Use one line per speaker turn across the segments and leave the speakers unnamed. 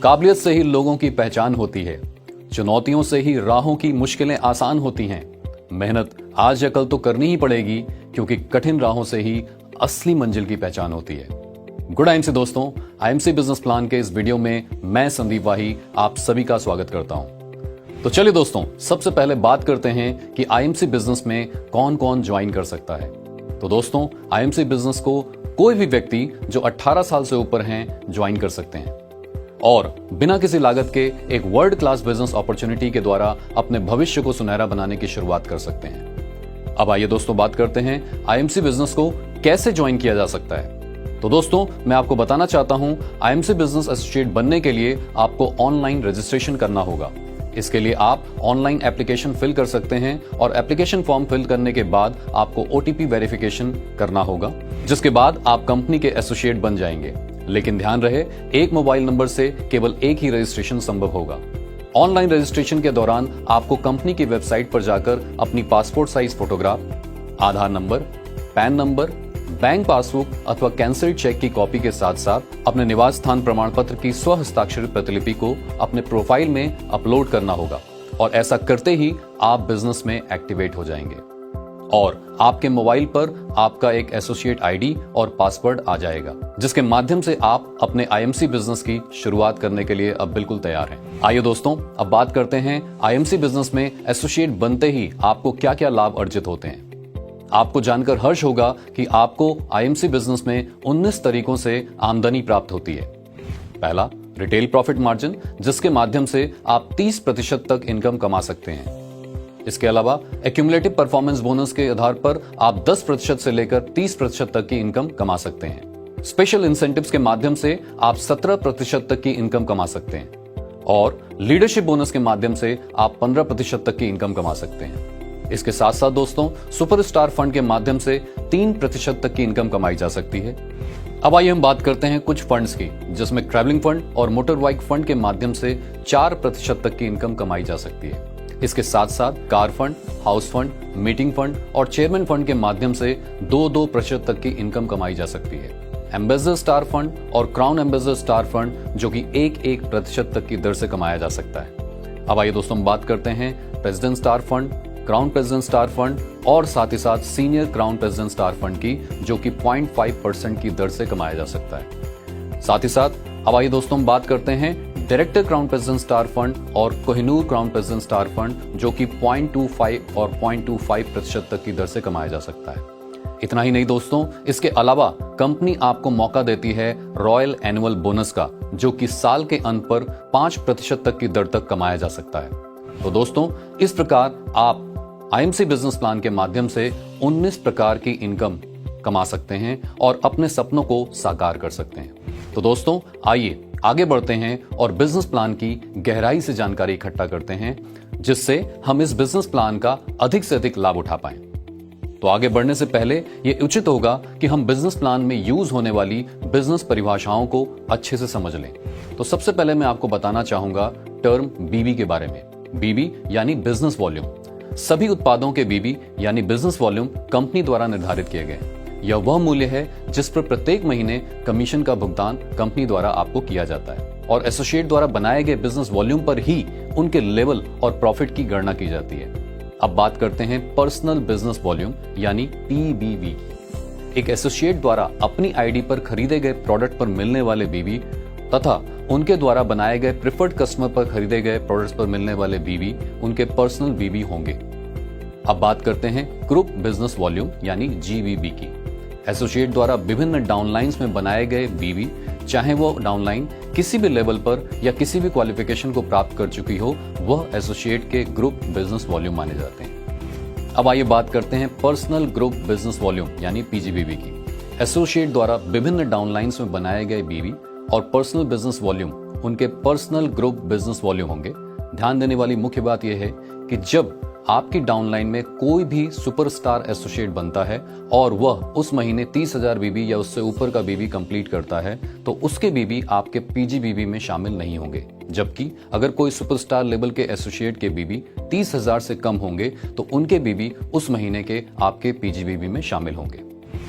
काबिलियत से ही लोगों की पहचान होती है, चुनौतियों से ही राहों की मुश्किलें आसान होती हैं। मेहनत आज या कल तो करनी ही पड़ेगी, क्योंकि कठिन राहों से ही असली मंजिल की पहचान होती है। गुड आईएमसी दोस्तों, आईएमसी बिजनेस प्लान के इस वीडियो में मैं संदीप वाही आप सभी का स्वागत करता हूं। तो चलिए दोस्तों, सबसे पहले बात करते हैं कि आईएमसी बिजनेस में कौन कौन ज्वाइन कर सकता है। तो दोस्तों, आईएमसी बिजनेस को कोई भी व्यक्ति जो 18 साल से ऊपर हैं ज्वाइन कर सकते हैं और बिना किसी लागत के एक वर्ल्ड क्लास बिजनेस अपॉर्चुनिटी के द्वारा अपने भविष्य को सुनहरा बनाने की शुरुआत कर सकते हैं। अब आइए दोस्तों, बात करते हैं आईएमसी बिजनेस को कैसे ज्वाइन किया जा सकता है। तो दोस्तों, मैं आपको बताना चाहता हूं, आईएमसी बिजनेस एसोसिएट बनने के लिए आपको ऑनलाइन रजिस्ट्रेशन करना होगा। इसके लिए आप ऑनलाइन एप्लीकेशन फिल कर सकते हैं और एप्लीकेशन फॉर्म फिल करने के बाद आपको ओटीपी वेरिफिकेशन करना होगा, जिसके बाद आप कंपनी के एसोसिएट बन जाएंगे। लेकिन ध्यान रहे, एक मोबाइल नंबर से केवल एक ही रजिस्ट्रेशन संभव होगा। ऑनलाइन रजिस्ट्रेशन के दौरान आपको कंपनी की वेबसाइट पर जाकर अपनी passport size photograph, Aadhaar number, PAN number, bank passbook अथवा कैंसिल्ड चेक की कॉपी के साथ साथ अपने निवास स्थान प्रमाण पत्र की स्वहस्ताक्षरित प्रतिलिपि को अपने प्रोफाइल में अपलोड करना होगा और ऐसा करते ही आप बिजनेस में एक्टिवेट हो जाएंगे और आपके मोबाइल पर आपका एक एसोसिएट आईडी और पासवर्ड आ जाएगा, जिसके माध्यम से आप अपने आईएमसी बिजनेस की शुरुआत करने के लिए अब बिल्कुल तैयार हैं। आइए दोस्तों, अब बात करते हैं आईएमसी बिजनेस में एसोसिएट बनते ही आपको क्या क्या लाभ अर्जित होते हैं। आपको जानकर हर्ष होगा कि आपको आईएमसी बिजनेस में 19 तरीकों से आमदनी प्राप्त होती है। पहला, रिटेल प्रॉफिट मार्जिन, जिसके माध्यम से आप 30% तक इनकम कमा सकते हैं। इसके अलावा एक्यूमुलेटिव परफॉर्मेंस बोनस के आधार पर आप 10% से लेकर 30% तक की इनकम कमा सकते हैं। स्पेशल इंसेंटिव्स के माध्यम से आप 17% तक की इनकम कमा सकते हैं और लीडरशिप बोनस के माध्यम से आप 15% तक की इनकम कमा सकते हैं। इसके साथ साथ दोस्तों, सुपरस्टार फंड के माध्यम से 3% तक की इनकम कमाई जा सकती है। अब आइए हम बात करते हैं कुछ फंड्स की, जिसमें ट्रैवलिंग फंड और मोटर बाइक फंड के माध्यम से 4% तक की इनकम कमाई जा सकती है। इसके साथ साथ car fund, house fund, meeting fund और चेयरमैन फंड के माध्यम से 2% तक की इनकम कमाई जा सकती है। एम्बेसडर स्टार फंड और क्राउन एम्बेसडर स्टार फंड, जो कि 1% तक की दर से कमाया जा सकता है। अब आइए दोस्तों, हम बात करते हैं president star fund, crown president star fund और साथ ही साथ senior crown president star fund की, जो कि 0.5% की दर से कमाया जा सकता है। साथ ही साथ अब आइए दोस्तों, हम बात करते हैं director crown president star fund और Kohinoor crown president star fund, जो कि 0.25 और 0.25% तक की दर से कमाया जा सकता है। इतना ही नहीं दोस्तों, इसके अलावा कंपनी आपको मौका देती है रॉयल एनुअल बोनस का, जो कि साल के अंत पर 5% तक की दर तक कमाया जा सकता है। तो दोस्तों, इस प्रकार आप आईएमसी बिजनेस प्लान के माध्यम से 19 प्रकार की इनकम कमा सकते हैं और अपने सपनों को साकार कर सकते हैं। तो दोस्तों, आइए आगे बढ़ते हैं और बिजनेस प्लान की गहराई से जानकारी इकट्ठा करते हैं, जिससे हम इस बिजनेस प्लान का अधिक से अधिक लाभ उठा पाएं। तो आगे बढ़ने से पहले यह उचित होगा कि हम बिजनेस प्लान में यूज होने वाली बिजनेस परिभाषाओं को अच्छे से समझ लें। तो सबसे पहले मैं आपको बताना चाहूंगा टर्म बीबी के बारे में। बीबी यानी बिजनेस वॉल्यूम। सभी उत्पादों के बीबी यानी बिजनेस वॉल्यूम कंपनी द्वारा निर्धारित किए गए। यह वह मूल्य है जिस पर प्रत्येक महीने कमीशन का भुगतान कंपनी द्वारा आपको किया जाता है और एसोसिएट द्वारा बनाए गए बिजनेस वॉल्यूम पर ही उनके लेवल और प्रॉफिट की गणना की जाती है। अब बात करते हैं पर्सनल बिजनेस वॉल्यूम यानी पीबीवी। एक एसोसिएट द्वारा अपनी आईडी पर खरीदे गए प्रोडक्ट पर मिलने वाले बीबी तथा उनके द्वारा बनाए गए प्रिफर्ड कस्टमर पर खरीदे गए प्रोडक्ट्स पर मिलने वाले बीबी उनके पर्सनल बीबी होंगे। अब बात करते हैं ग्रुप बिजनेस वॉल्यूम यानी जीवीबी की। एसोसिएट द्वारा विभिन्न डाउनलाइंस में बनाए गए बीबी, चाहे वो डाउनलाइन किसी भी लेवल पर या किसी भी क्वालिफिकेशन को प्राप्त कर चुकी हो, वह एसोसिएट के ग्रुप बिजनेस वॉल्यूम माने जाते हैं। अब आइए बात करते हैं पर्सनल ग्रुप बिजनेस वॉल्यूम यानी पीजीबीवी की। एसोसिएट द्वारा विभिन्न डाउनलाइंस में बनाए गए बीबी और पर्सनल बिजनेस वॉल्यूम उनके पर्सनल ग्रुप बिजनेस वॉल्यूम होंगे। ध्यान देने वाली मुख्य बात यह है कि जब आपकी डाउनलाइन में कोई भी सुपरस्टार एसोसिएट बनता है और वह उस महीने 30,000 बीबी या उससे ऊपर का बीबी कंप्लीट करता है, तो उसके बीबी आपके पीजीबीवी में शामिल नहीं होंगे। जबकि अगर कोई सुपरस्टार लेवल के एसोसिएट के बीबी 30,000 से कम होंगे तो उनके बीबी उस महीने के आपके पीजीबीवी में शामिल होंगे।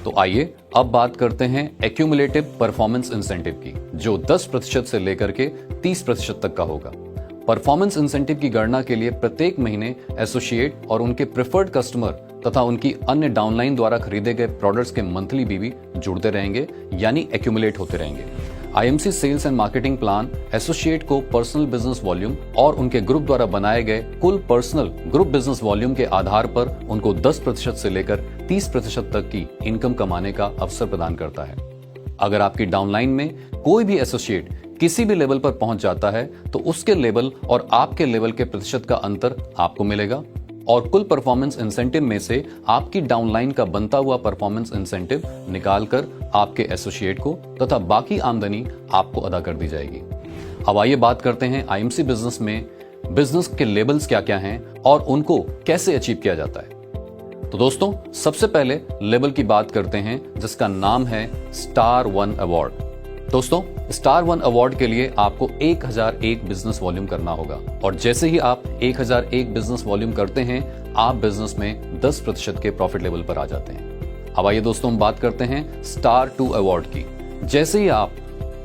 तो आइए अब बात करते हैं एक्यूमुलेटिव परफॉर्मेंस इंसेंटिव की, जो 10% से लेकर के 30% तक का होगा। परफॉर्मेंस इंसेंटिव की गणना के लिए प्रत्येक महीने एसोसिएट और उनके प्रेफर्ड कस्टमर तथा उनकी अन्य डाउनलाइन द्वारा खरीदे गए प्रोडक्ट्स के मंथली बीवी जुड़ते रहेंगे, यानी एक्यूमुलेट होते रहेंगे। IMC sales and marketing plan associate को पर्सनल बिजनेस वॉल्यूम और उनके ग्रुप द्वारा बनाए गए कुल पर्सनल ग्रुप बिजनेस वॉल्यूम के आधार पर उनको 10% से लेकर 30% तक की इनकम कमाने का अवसर प्रदान करता है। अगर आपकी डाउनलाइन में कोई भी एसोसिएट किसी भी लेवल पर पहुंच जाता है तो उसके लेवल और आपके लेवल के प्रतिशत का अंतर आपको मिलेगा और कुल परफॉर्मेंस इंसेंटिव में से आपकी डाउनलाइन का बनता हुआ परफॉर्मेंस इंसेंटिव निकालकर आपके एसोसिएट को तथा बाकी आमदनी आपको अदा कर दी जाएगी। अब आइए बात करते हैं आईएमसी बिजनेस में बिजनेस के लेवल्स क्या क्या हैं और उनको कैसे अचीव किया जाता है। तो दोस्तों, सबसे पहले लेवल की बात करते हैं जिसका नाम है स्टार 1 अवार्ड। दोस्तों, स्टार 1 अवार्ड के लिए आपको 1001 बिजनेस वॉल्यूम करना होगा और जैसे ही आप 1001 बिजनेस वॉल्यूम करते हैं आप बिजनेस में 10% के प्रॉफिट लेवल पर आ जाते हैं। अब आइए दोस्तों, हम बात करते हैं स्टार 2 अवार्ड की। जैसे ही आप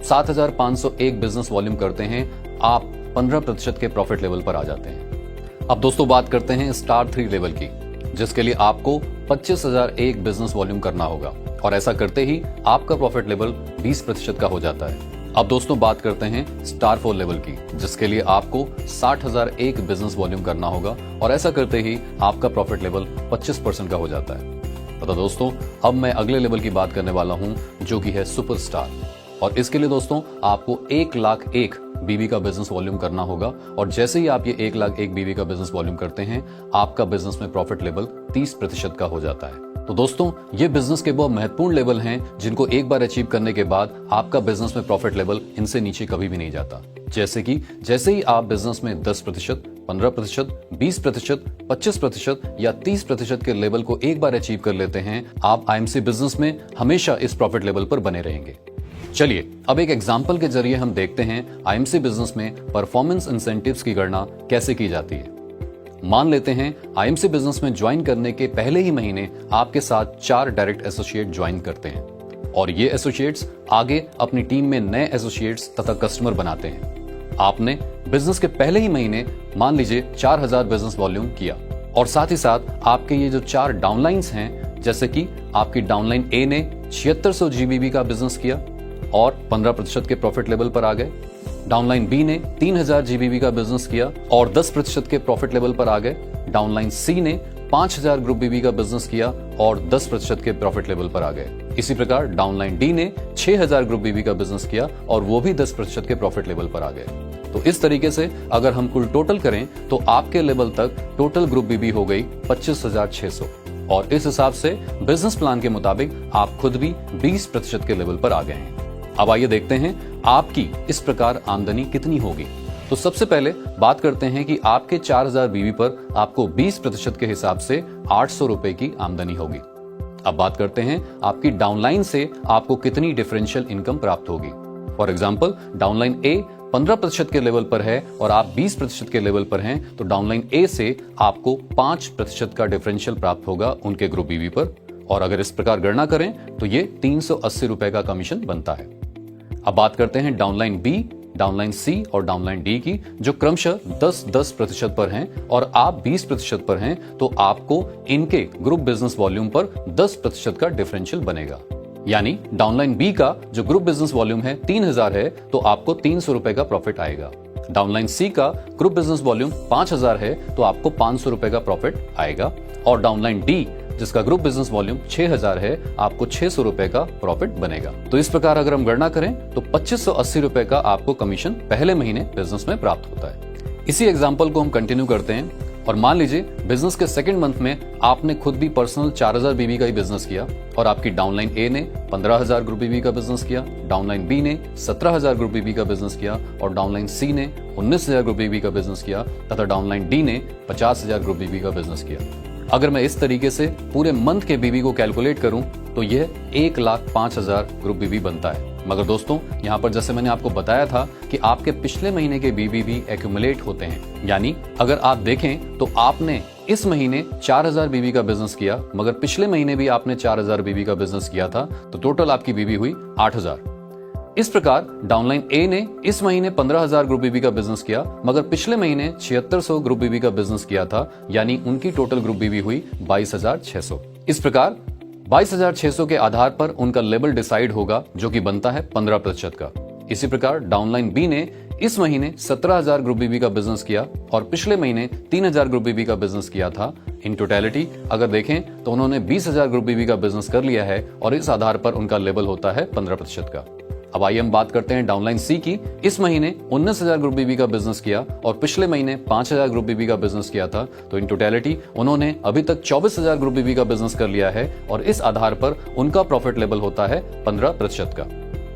7501 बिजनेस वॉल्यूम करते हैं आप 15% के प्रॉफिट लेवल पर आ जाते हैं। अब दोस्तों, बात करते हैं स्टार 3 लेवल की, जिसके लिए आपको 25001 बिजनेस वॉल्यूम करना होगा और ऐसा करते ही आपका प्रॉफिट लेवल 20% का हो जाता है। अब दोस्तों, बात करते हैं स्टार 4 लेवल की, जिसके लिए आपको 60001 बिजनेस वॉल्यूम करना होगा और ऐसा करते ही आपका प्रॉफिट लेवल 25% का हो जाता है। तो दोस्तों, अब मैं अगले लेवल की बात करने वाला हूं जो कि है सुपरस्टार और इसके लिए दोस्तों आपको 1,01,000 बीवी का बिजनेस वॉल्यूम करना होगा और जैसे ही आप ये 1,01,000 बीवी का बिजनेस वॉल्यूम करते हैं आपका बिजनेस में प्रॉफिट लेवल 30% का हो जाता है। तो दोस्तों, ये बिजनेस के बहुत महत्वपूर्ण लेवल हैं जिनको एक बार अचीव करने के बाद आपका बिजनेस में प्रॉफिट लेवल इनसे नीचे कभी भी नहीं जाता। जैसे ही आप बिजनेस में 10%, 15%, 20%, 25% या 30% के लेवल को एक बार अचीव कर लेते हैं आप आईएमसी बिजनेस में हमेशा इस प्रॉफिट लेवल पर बने रहेंगे। चलिए अब एक एग्जाम्पल के जरिए हम देखते हैं आईएमसी बिजनेस में परफॉर्मेंस इंसेंटिव्स की गणना कैसे की जाती है। मान लेते हैं आईएमसी बिजनेस में ज्वाइन करने के पहले ही महीने आपके साथ 4 डायरेक्ट एसोसिएट ज्वाइन करते हैं और ये एसोसिएट्स आगे अपनी टीम में नए एसोसिएट्स तथा कस्टमर बनाते हैं। आपने बिजनेस के पहले ही महीने मान लीजिए 4000 बिजनेस वॉल्यूम किया और साथ ही साथ आपके ये जो 4 डाउनलाइंस हैं, जैसे कि आपकी डाउनलाइन ए ने 7600 जीबीबी का बिजनेस किया और 15% के प्रॉफिट लेवल पर आ गए। डाउनलाइन बी ने 3000 जीबीबी का बिजनेस किया और 10% के प्रॉफिट लेवल पर आ गए। डाउनलाइन सी ने 5000 ग्रुप बीबी का बिजनेस किया और 10% के प्रॉफिट लेवल पर आ गए। इसी प्रकार डाउनलाइन डी ने 6000 ग्रुप बीबी का बिजनेस किया और वो भी 10% के प्रॉफिट लेवल पर आ गए। तो इस तरीके से अगर हम कुल टोटल करें तो आपके लेवल तक टोटल ग्रुप बीबी हो गई 25,600 और इस हिसाब से बिजनेस प्लान के मुताबिक आप खुद भी 20% के लेवल पर आ गए हैं। अब आइए देखते हैं आपकी इस प्रकार आमदनी कितनी होगी। तो सबसे पहले बात करते हैं कि आपके 4000 बीवी पर आपको 20% के हिसाब से 800 रुपए की आमदनी होगी। अब बात करते हैं आपकी डाउनलाइन से आपको कितनी डिफरेंशियल इनकम प्राप्त होगी। फॉर एग्जाम्पल, डाउनलाइन ए 15% के लेवल पर है और आप 20% के लेवल पर हैं, तो डाउनलाइन ए से आपको 5% का डिफरेंशियल प्राप्त होगा उनके ग्रुप बीवी पर और अगर इस प्रकार गणना करें तो ये 380 रुपए का कमीशन बनता है। अब बात करते हैं डाउनलाइन बी, डाउनलाइन सी और डाउनलाइन डी की, जो क्रमशः 10% पर हैं और आप 20% पर हैं, तो आपको इनके ग्रुप बिजनेस वॉल्यूम पर 10% का डिफरेंशियल बनेगा। यानी डाउनलाइन बी का जो ग्रुप बिजनेस वॉल्यूम है 3000 है तो आपको 300 रुपए का प्रॉफिट आएगा। डाउनलाइन सी का ग्रुप बिजनेस वॉल्यूम 5000 है तो आपको 500 रुपए का प्रॉफिट आएगा और डाउनलाइन डी जिसका ग्रुप बिजनेस वॉल्यूम 6000 है आपको 600 रुपए का प्रॉफिट बनेगा। तो इस प्रकार अगर हम गणना करें तो 2580 रुपए का आपको कमीशन पहले महीने बिजनेस में प्राप्त होता है। इसी एग्जांपल को हम कंटिन्यू करते हैं और मान लीजिए बिजनेस के सेकंड मंथ में आपने खुद भी पर्सनल 4000 बीबी का ही बिजनेस किया और आपकी डाउनलाइन ए ने 15000 ग्रुप बीबी का बिजनेस किया, डाउनलाइन बी ने 17000 ग्रुप बीबी का बिजनेस किया और डाउनलाइन सी ने 19000 ग्रुप बीबी का बिजनेस किया तथा डाउनलाइन डी ने 50000 ग्रुप बीबी का बिजनेस किया। अगर मैं इस तरीके से पूरे मंथ के बीबी को कैलकुलेट करूं तो यह 1,05,000 ग्रुप बीबी बनता है। मगर दोस्तों, यहाँ पर जैसे मैंने आपको बताया था कि आपके पिछले महीने के बीबी भी एक्यूमुलेट होते हैं। यानी अगर आप देखें तो आपने इस महीने 4000 बीबी का बिजनेस किया मगर पिछले महीने भी आपने 4000 बीबी का बिजनेस किया था, तो टोटल आपकी बीबी हुई 8000। इस प्रकार डाउनलाइन ए ने इस महीने 15,000 ग्रुप बीबी का बिजनेस किया, मगर पिछले महीने 7600 ग्रुप बीबी का बिजनेस किया था, यानी उनकी टोटल ग्रुप बीबी हुई 22,600। इस प्रकार 22,600 के आधार पर उनका लेवल डिसाइड होगा, जो कि बनता है 15% का। इसी प्रकार डाउनलाइन बी ने इस महीने 17,000 ग्रुप बीबी का बिजनेस किया और पिछले महीने 3,000 ग्रुप बीबी का बिजनेस किया था। इन टोटलिटी अगर देखें तो उन्होंने 20,000 ग्रुप बीबी का बिजनेस कर लिया है और इस आधार पर उनका लेवल होता है 15% का। अब आइए हम बात करते हैं डाउनलाइन सी की। इस महीने 19,000 ग्रुप बीबी का बिजनेस किया और पिछले महीने 5,000 ग्रुप बीबी का बिजनेस किया था। तो इन टोटलिटी उन्होंने अभी तक 24,000 ग्रुप बीबी का बिजनेस कर लिया है और इस आधार पर उनका प्रॉफिट लेवल होता है 15% का।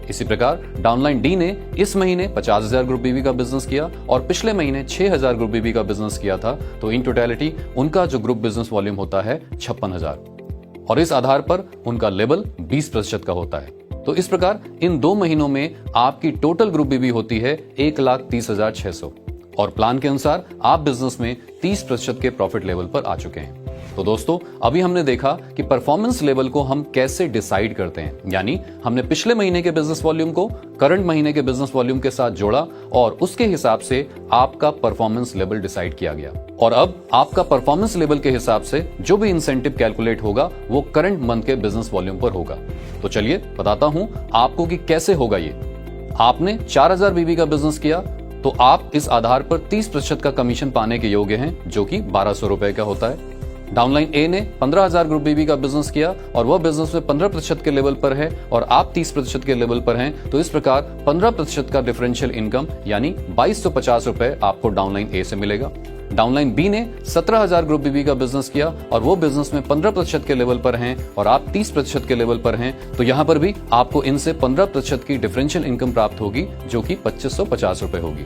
इसी प्रकार डाउनलाइन डी ने इस महीने 50,000 ग्रुप बीबी का बिजनेस किया और पिछले महीने 6,000 ग्रुप बीबी का बिजनेस किया था। तो इन टोटलिटी उनका जो ग्रुप बिजनेस वॉल्यूम होता है 56,000 और इस आधार पर उनका लेवल 20% का होता है। तो इस प्रकार इन 2 महीनों में आपकी टोटल ग्रुप बीबी होती है 1,30,600 और प्लान के अनुसार आप बिजनेस में 30% के प्रॉफिट लेवल पर आ चुके हैं। तो दोस्तों अभी हमने देखा कि परफॉर्मेंस लेवल को हम कैसे डिसाइड करते हैं, यानी हमने पिछले महीने के बिजनेस वॉल्यूम को करंट महीने के बिजनेस वॉल्यूम के साथ जोड़ा और उसके हिसाब से आपका परफॉर्मेंस लेवल डिसाइड किया गया। और अब आपका परफॉर्मेंस लेवल के हिसाब से जो भी इंसेंटिव कैलकुलेट होगा वो करंट मंथ के बिजनेस वॉल्यूम पर होगा। तो चलिए बताता हूं आपको कि कैसे होगा ये। आपने 4,000 बीबी का बिजनेस किया तो आप इस आधार पर 30% का कमीशन पाने के योग्य हैं, जो कि 1,200 रुपए का होता है। डाउनलाइन ए ने 15,000 ग्रुप बीबी का बिजनेस किया और वह बिजनेस में 15% के लेवल पर है और आप 30% के लेवल पर हैं। तो इस प्रकार 15% का डिफरेंशियल इनकम यानी 2,250 रुपए आपको डाउनलाइन ए से मिलेगा। डाउनलाइन बी ने 17,000 ग्रुप बीबी का बिजनेस किया और वो बिजनेस में 15% के लेवल पर हैं और आप 30% के लेवल पर हैं। तो यहां पर भी आपको इनसे 15% की डिफरेंशियल इनकम प्राप्त होगी, जो कि 2,550 रुपए होगी।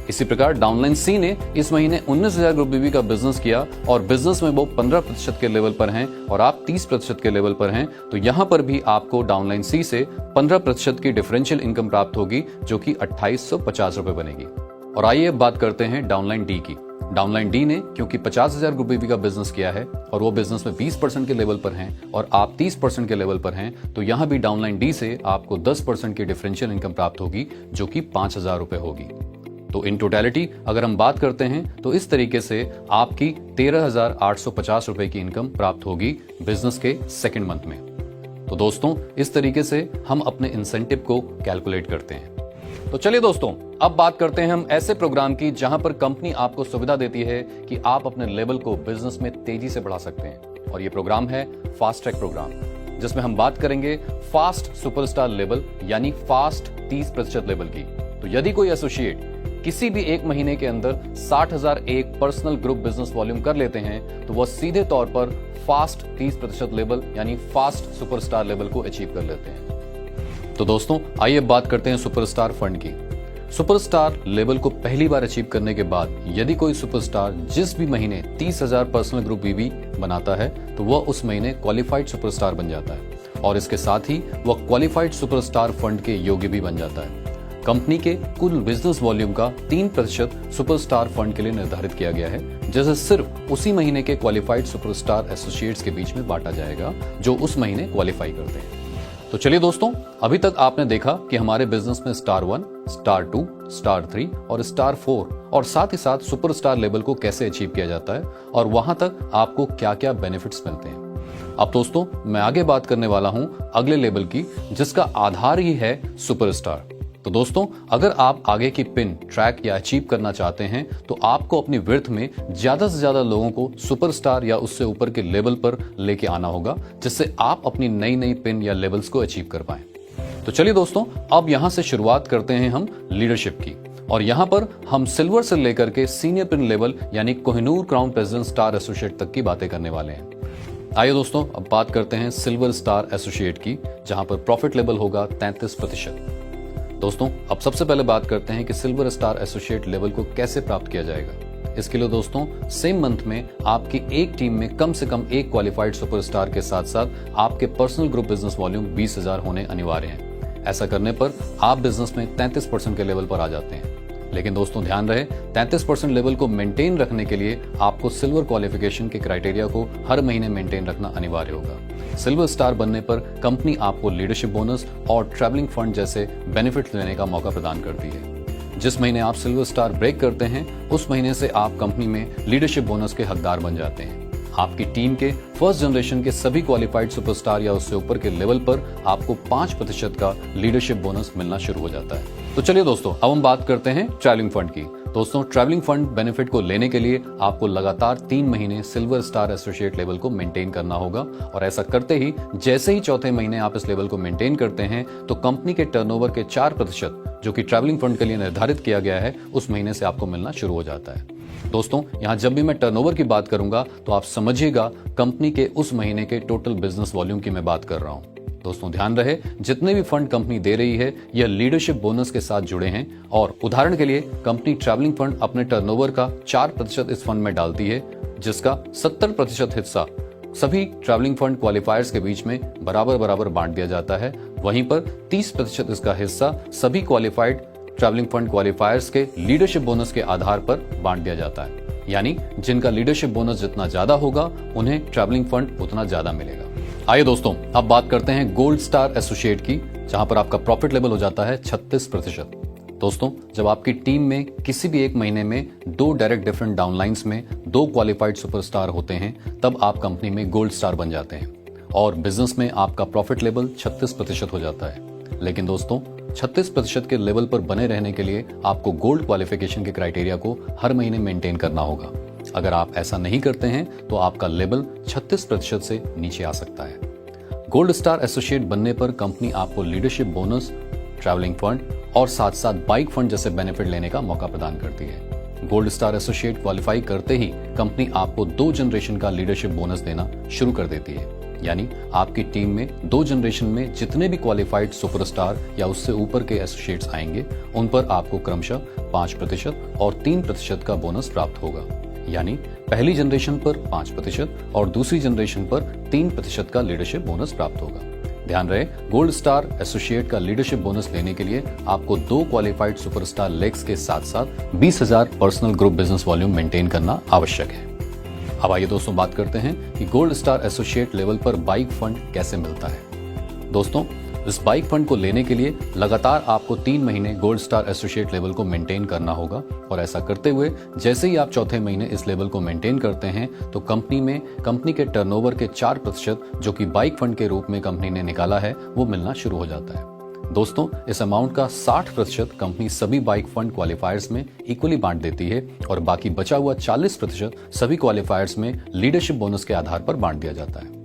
इसी प्रकार डाउनलाइन सी ने इस महीने 19,000 ग्रुप बीबी का बिजनेस किया और बिजनेस में वो 15% के लेवल पर हैं और आप 30% के लेवल पर हैं। तो यहां पर भी आपको डाउनलाइन सी से 15% की डिफरेंशियल इनकम प्राप्त होगी, जो कि 2,850 रुपए बनेगी। और आइए अब बात करते हैं डाउनलाइन डी की। डाउनलाइन डी ने क्योंकि 50,000 ग्रुप बीबी का बिजनेस किया है और वो बिजनेस में 20% के लेवल पर हैं और आप 30% के लेवल पर हैं, तो यहां भी डाउनलाइन डी से आपको 10% की डिफरेंशियल इनकम प्राप्त होगी, जो कि 5,000 रुपए होगी। तो इन टोटलिटी अगर हम बात करते हैं तो इस तरीके से आपकी 13,850 रुपए की इनकम प्राप्त होगी बिजनेस के सेकंड मंथ में। तो दोस्तों इस तरीके से हम अपने इंसेंटिव को कैलकुलेट करते हैं। तो चलिए दोस्तों अब बात करते हैं हम ऐसे प्रोग्राम की जहां पर कंपनी आपको सुविधा देती है कि आप अपने लेवल को बिजनेस में तेजी से बढ़ा सकते हैं। और ये प्रोग्राम है फास्ट ट्रैक प्रोग्राम, जिसमें हम बात करेंगे फास्ट सुपरस्टार लेवल यानी फास्ट 30% लेवल की। तो यदि कोई एसोसिएट किसी भी एक महीने के अंदर 60,000 एक पर्सनल ग्रुप बिजनेस वॉल्यूम कर लेते हैं तो वह सीधे तौर पर फास्ट 30% लेवल यानी फास्ट सुपरस्टार लेवल को अचीव कर लेते हैं। तो दोस्तों आइए बात करते हैं सुपरस्टार फंड की। सुपरस्टार लेवल को पहली बार अचीव करने के बाद यदि कोई सुपरस्टार जिस भी महीने 30,000 पर्सनल ग्रुप बीबी बनाता है तो वह उस महीने क्वालिफाइड सुपरस्टार बन जाता है और इसके साथ ही वह क्वालिफाइड सुपरस्टार फंड के योग्य भी बन जाता है। कंपनी के कुल बिजनेस वॉल्यूम का 3% सुपरस्टार फंड के लिए निर्धारित किया गया है, जैसे सिर्फ उसी महीने के क्वालिफाइड सुपरस्टार एसोसिएट्स के बीच में बांटा जाएगा जो उस महीने क्वालिफाई करते हैं। तो चलिए दोस्तों अभी तक आपने देखा कि हमारे बिजनेस में स्टार 1, स्टार 2, स्टार 3 और स्टार 4 और साथ ही साथ सुपरस्टार लेवल को कैसे अचीव किया जाता है और वहां तक आपको क्या क्या बेनिफिट्स मिलते हैं। अब दोस्तों मैं आगे बात करने वाला हूं अगले लेवल की, जिसका आधार ही है सुपरस्टार। तो दोस्तों अगर आप आगे की पिन ट्रैक या अचीव करना चाहते हैं तो आपको अपनी विर्थ में ज्यादा से ज्यादा लोगों को सुपरस्टार या उससे ऊपर के लेवल पर लेके आना होगा, जिससे आप अपनी नई नई पिन या लेवल्स को अचीव कर पाएं। तो चलिए दोस्तों अब यहां से शुरुआत करते हैं हम लीडरशिप की और यहां पर हम सिल्वर से लेकर के सीनियर पिन लेवल यानी Kohinoor crown president star associate तक की बातें करने वाले हैं। आइए दोस्तों अब बात करते हैं सिल्वर स्टार एसोसिएट की, जहां पर प्रॉफिट लेवल होगा 33%। दोस्तों अब सबसे पहले बात करते हैं कि सिल्वर स्टार एसोसिएट लेवल को कैसे प्राप्त किया जाएगा। इसके लिए दोस्तों सेम मंथ में आपकी एक टीम में कम से कम एक क्वालिफाइड सुपरस्टार के साथ साथ आपके पर्सनल ग्रुप बिजनेस वॉल्यूम 20,000 होने अनिवार्य हैं। ऐसा करने पर आप बिजनेस में 33% के लेवल पर आ जाते हैं। लेकिन दोस्तों ध्यान रहे 33% लेवल को मेंटेन रखने के लिए आपको सिल्वर क्वालिफिकेशन के क्राइटेरिया को हर महीने मेंटेन रखना अनिवार्य होगा। सिल्वर स्टार बनने पर कंपनी आपको लीडरशिप बोनस और ट्रैवलिंग फंड जैसे बेनिफिट लेने का मौका प्रदान करती है। जिस महीने आप सिल्वर स्टार ब्रेक करते हैं उस महीने से आप कंपनी में लीडरशिप बोनस के हकदार बन जाते हैं। आपकी टीम के फर्स्ट जनरेशन के सभी क्वालिफाइड सुपरस्टार या उससे ऊपर के लेवल पर आपको 5% का लीडरशिप बोनस मिलना शुरू हो जाता है। तो चलिए दोस्तों, अब हम बात करते हैं ट्रैवलिंग फंड की। दोस्तों, ट्रैवलिंग फंड बेनिफिट को लेने के लिए आपको लगातार 3 महीने सिल्वर स्टार एसोसिएट लेवल को मेंटेन करना होगा और ऐसा करते ही जैसे ही चौथे महीने आप इस लेवल को मेंटेन करते हैं तो कंपनी के टर्नओवर के 4% जो कि ट्रैवलिंग फंड के लिए निर्धारित किया गया है उस महीने से आपको मिलना शुरू हो जाता है। दोस्तों, यहां जब भी मैं टर्नओवर की बात करूंगा तो आप समझिएगा कंपनी के उस महीने के टोटल बिजनेस वॉल्यूम की मैं बात कर रहा हूं। दोस्तों ध्यान रहे, जितने भी फंड कंपनी दे रही है यह लीडरशिप बोनस के साथ जुड़े हैं और उदाहरण के लिए कंपनी ट्रैवलिंग फंड अपने टर्नओवर का 4% इस फंड में डालती है, जिसका 70% हिस्सा सभी ट्रैवलिंग फंड क्वालिफायर्स के बीच में बराबर बांट दिया जाता है। वहीं पर 30% इसका हिस्सा सभी क्वालिफाइड ट्रैवलिंग फंड क्वालिफायर्स के लीडरशिप बोनस के आधार पर बांट दिया जाता है, यानी जिनका लीडरशिप बोनस जितना ज्यादा होगा उन्हें ट्रैवलिंग फंड उतना ज्यादा मिलेगा। आइए दोस्तों, अब बात करते हैं गोल्ड स्टार एसोसिएट की, जहां पर आपका प्रॉफिट लेवल हो जाता है 36%। दोस्तों, जब आपकी टीम में किसी भी एक महीने में 2 डायरेक्ट डिफरेंट डाउनलाइंस में 2 क्वालिफाइड सुपरस्टार होते हैं तब आप कंपनी में गोल्ड स्टार बन जाते हैं और बिजनेस में आपका प्रॉफिट लेवल 36% हो जाता है। लेकिन दोस्तों, 36% के लेवल पर बने रहने के लिए आपको गोल्ड क्वालिफिकेशन के क्राइटेरिया को हर महीने मेंटेन करना होगा। अगर आप ऐसा नहीं करते हैं तो आपका लेवल 36% से नीचे आ सकता है। गोल्ड स्टार एसोसिएट बनने पर कंपनी आपको लीडरशिप बोनस, ट्रैवलिंग फंड और साथ साथ बाइक फंड जैसे बेनिफिट लेने का मौका प्रदान करती है। गोल्ड स्टार एसोसिएट क्वालिफाई करते ही कंपनी आपको 2 जनरेशन का लीडरशिप बोनस देना शुरू कर देती है, यानी आपकी टीम में 2 जनरेशन में जितने भी क्वालिफाइड सुपरस्टार या उससे ऊपर के एसोसिएट्स आएंगे उन पर आपको क्रमशः 5% और 3% का बोनस प्राप्त होगा, यानी पहली जनरेशन पर 5% और दूसरी जनरेशन पर 3% का लीडरशिप बोनस प्राप्त होगा। ध्यान रहे, गोल्ड स्टार एसोसिएट का लीडरशिप बोनस लेने के लिए आपको 2 क्वालिफाइड सुपरस्टार लेग्स के साथ साथ 20,000 personal group business volume maintain करना आवश्यक है। अब आइए दोस्तों, बात करते हैं कि गोल्ड स्टार एसोसिएट लेवल पर बाइक फंड कैसे मिलता है। दोस्तों, इस बाइक फंड को लेने के लिए लगातार आपको 3 महीने गोल्ड स्टार एसोसिएट लेवल को मेंटेन करना होगा और ऐसा करते हुए जैसे ही आप चौथे महीने इस लेवल को मेंटेन करते हैं तो कंपनी के टर्नओवर के 4% जो कि बाइक फंड के रूप में कंपनी ने निकाला है वो मिलना शुरू हो जाता है। दोस्तों, इस अमाउंट का 60% कंपनी सभी बाइक फंड क्वालिफायर्स में इक्वली बांट देती है और बाकी बचा हुआ 40% सभी क्वालिफायर्स में लीडरशिप बोनस के आधार पर बांट दिया जाता है।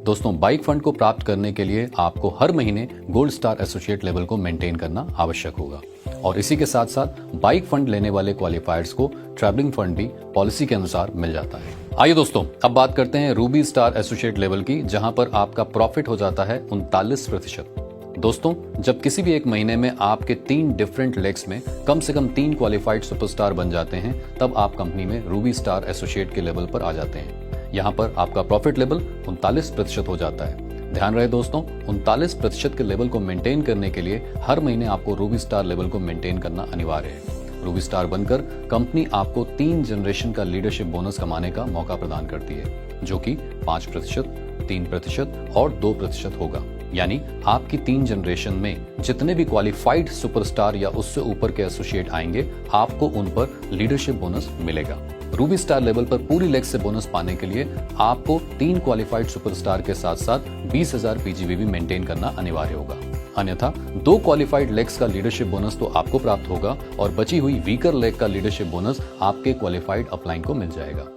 दोस्तों, बाइक फंड को प्राप्त करने के लिए आपको हर महीने गोल्ड स्टार एसोसिएट लेवल को मेंटेन करना आवश्यक होगा और इसी के साथ साथ बाइक फंड लेने वाले क्वालिफायर्स को ट्रैवलिंग फंड भी पॉलिसी के अनुसार मिल जाता है। आइए दोस्तों, अब बात करते हैं रूबी स्टार एसोसिएट लेवल की, जहां पर आपका प्रॉफिट हो जाता है 39%। दोस्तों, जब किसी भी एक महीने में आपके 3 डिफरेंट लेग्स में कम से कम 3 क्वालिफाइड सुपरस्टार बन जाते हैं तब आप कंपनी में रूबी स्टार एसोसिएट के लेवल पर आ जाते हैं। यहाँ पर आपका प्रॉफिट लेवल 39% हो जाता है। ध्यान रहे दोस्तों, 39% के लेवल को मेंटेन करने के लिए हर महीने आपको रूबी स्टार लेवल को मेंटेन करना अनिवार्य है। रूबी स्टार बनकर कंपनी आपको 3 जनरेशन का लीडरशिप बोनस कमाने का मौका प्रदान करती है, जो कि 5%, 3% और 2% होगा, यानी आपकी 3 जनरेशन में जितने भी क्वालिफाइड सुपरस्टार या उससे ऊपर के एसोसिएट आएंगे आपको उन पर लीडरशिप बोनस मिलेगा। रूबी स्टार लेवल पर पूरी लेग से बोनस पाने के लिए आपको 3 क्वालिफाइड सुपरस्टार के साथ साथ 20,000 पीजीवी भी मेंटेन करना अनिवार्य होगा, अन्यथा 2 क्वालिफाइड लेग्स का लीडरशिप बोनस तो आपको प्राप्त होगा और बची हुई वीकर लेग का लीडरशिप बोनस आपके क्वालिफाइड अपलाइन को मिल जाएगा।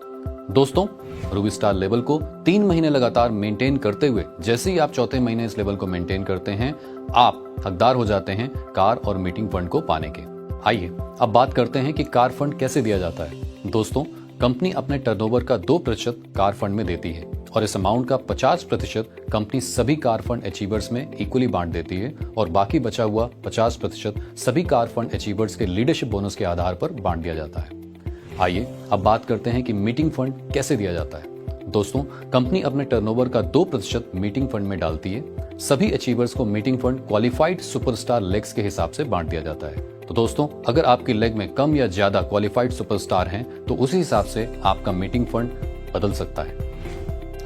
दोस्तों, रूबी स्टार लेवल को 3 महीने लगातार मेंटेन करते हुए जैसे ही आप चौथे महीने इस लेवल को मेंटेन करते हैं आप हकदार हो जाते हैं कार और मीटिंग फंड को पाने के। आइए अब बात करते हैं कि कार फंड कैसे दिया जाता है। दोस्तों, कंपनी अपने टर्नओवर का 2% कार फंड में देती है और इस अमाउंट का 50% कंपनी सभी कार फंड अचीवर्स में इक्वली बांट देती है और बाकी बचा हुआ 50% सभी कार फंड अचीवर्स के लीडरशिप बोनस के आधार पर बांट दिया जाता है। आइए अब बात करते हैं कि मीटिंग फंड कैसे दिया जाता है। दोस्तों, कंपनी अपने टर्नओवर का 2% मीटिंग फंड में डालती है। सभी अचीवर्स को meeting fund qualified superstar legs के हिसाब से बांट दिया जाता है। तो दोस्तों, अगर आपकी लेग में कम या ज्यादा क्वालिफाइड सुपरस्टार हैं तो उसी हिसाब से आपका मीटिंग फंड बदल सकता है।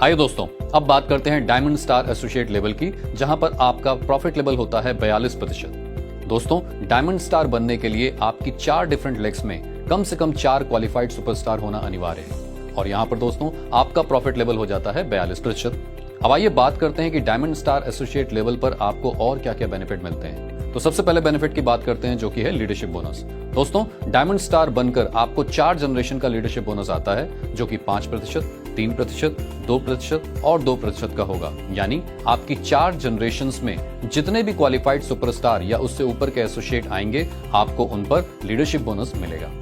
आइए दोस्तों, अब बात करते हैं डायमंड स्टार एसोसिएट लेवल की, जहां पर आपका प्रॉफिट लेवल होता है 42%। दोस्तों, डायमंड स्टार बनने के लिए आपकी 4 डिफरेंट लेग्स में कम से कम 4 क्वालिफाइड सुपरस्टार होना अनिवार्य है और यहां पर दोस्तों आपका प्रॉफिट लेवल हो जाता है 42%। अब आइए बात करते हैं कि डायमंड स्टार एसोसिएट लेवल पर आपको और क्या क्या बेनिफिट मिलते हैं। तो सबसे पहले बेनिफिट की बात करते हैं, जो कि है लीडरशिप बोनस। दोस्तों, डायमंड स्टार बनकर आपको 4 जनरेशन का लीडरशिप बोनस आता है, जो कि 5%, 3%, 2% और 2% का होगा। यानी आपकी 4 जनरेशंस में जितने भी क्वालिफाइड सुपरस्टार या उससे ऊपर के एसोसिएट आएंगे, आपको उन पर लीडरशिप बोनस मिलेगा।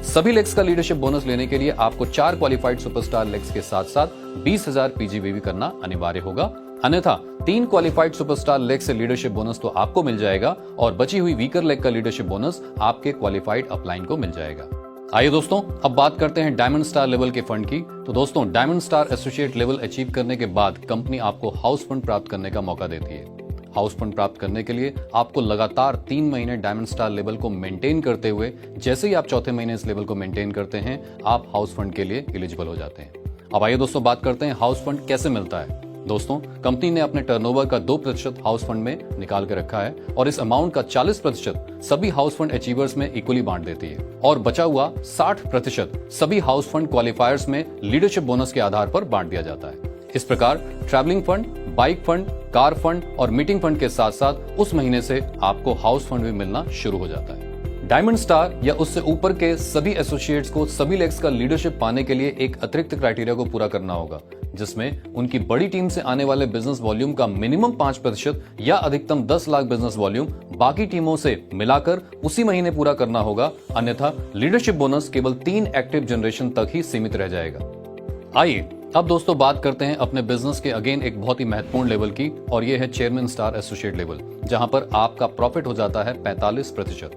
सभी लेग्स का लीडरशिप बोनस लेने के लिए आपको 4 क्वालिफाइड सुपरस्टार लेग्स के साथ साथ 20,000 पीजीबीवी करना अनिवार्य होगा। अन्यथा 3 क्वालिफाइड सुपरस्टार लेग से लीडरशिप बोनस तो आपको मिल जाएगा और बची हुई वीकर लेग का लीडरशिप बोनस आपके क्वालिफाइड अपलाइन को मिल जाएगा। आइए दोस्तों, अब बात करते हैं डायमंड स्टार लेवल के फंड की। तो दोस्तों, diamond star associate level achieve करने के बाद कंपनी आपको हाउस फंड प्राप्त करने का मौका देती है। हाउस फंड प्राप्त करने के लिए आपको लगातार 3 महीने डायमंड स्टार लेवल को मेंटेन करते हुए, जैसे ही आप चौथे महीने इस लेवल को मेंटेन करते हैं, आप हाउस फंड के लिए एलिजिबल हो जाते हैं। अब आइए दोस्तों, बात करते हैं हाउस फंड कैसे मिलता है। दोस्तों, कंपनी ने अपने टर्नओवर का 2% हाउस फंड में निकाल कर रखा है और इस अमाउंट का 40% सभी हाउस फंड अचीवर्स में इक्वली बांट देती है और बचा हुआ 60% सभी हाउस फंड क्वालिफायर्स में लीडरशिप बोनस के आधार पर बांट दिया जाता है। इस प्रकार travelling fund, bike fund, car fund और मीटिंग फंड के साथ साथ उस महीने से आपको हाउस फंड भी मिलना शुरू हो जाता है। डायमंड स्टार या उससे ऊपर के सभी एसोसिएट्स को सभी लेग्स का लीडरशिप पाने के लिए एक अतिरिक्त क्राइटेरिया को पूरा करना होगा, जिसमें उनकी बड़ी टीम से आने वाले बिजनेस वॉल्यूम का मिनिमम 5% या अधिकतम 10 लाख बिजनेस वॉल्यूम बाकी टीमों से मिलाकर उसी महीने पूरा करना होगा। अन्यथा लीडरशिप बोनस केवल 3 एक्टिव जनरेशन तक ही सीमित रह जाएगा। आइए अब दोस्तों बात करते हैं अपने बिजनेस के अगेन एक बहुत ही महत्वपूर्ण लेवल की, और यह है चेयरमैन स्टार एसोसिएट लेवल, जहां पर आपका प्रॉफिट हो जाता है 45%।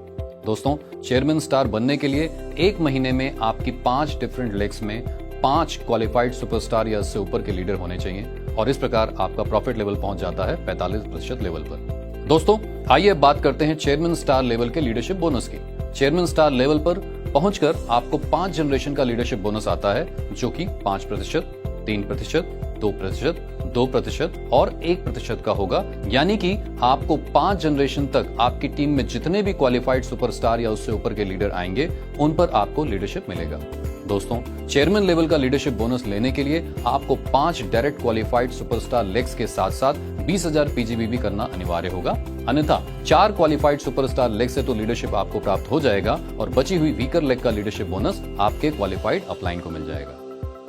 दोस्तों, चेयरमैन स्टार बनने के लिए 1 महीने में आपकी 5 डिफरेंट लेग्स में 5 क्वालिफाइड सुपरस्टार या इससे ऊपर के लीडर होने चाहिए और इस प्रकार आपका प्रॉफिट लेवल पहुंच जाता है 45% लेवल पर। दोस्तों, आइए बात करते हैं चेयरमैन स्टार लेवल के लीडरशिप बोनस की। चेयरमैन स्टार लेवल पर पहुंचकर आपको 5 जनरेशन का लीडरशिप बोनस आता है, जो कि 5%, 3%, 2%, 2% और 1% का होगा। यानी कि आपको 5 जनरेशन तक आपकी टीम में जितने भी क्वालिफाइड सुपरस्टार या उससे ऊपर के लीडर आएंगे, उन पर आपको लीडरशिप मिलेगा। दोस्तों, चेयरमैन लेवल का लीडरशिप बोनस लेने के लिए आपको 5 डायरेक्ट क्वालिफाइड सुपरस्टार लेग्स के साथ साथ 20,000 पीजीबीवी करना अनिवार्य होगा। अन्यथा 4 क्वालिफाइड सुपरस्टार लेग से तो लीडरशिप आपको प्राप्त हो जाएगा और बची हुई वीकर लेग का लीडरशिप बोनस आपके क्वालिफाइड अपलाइन को मिल जाएगा।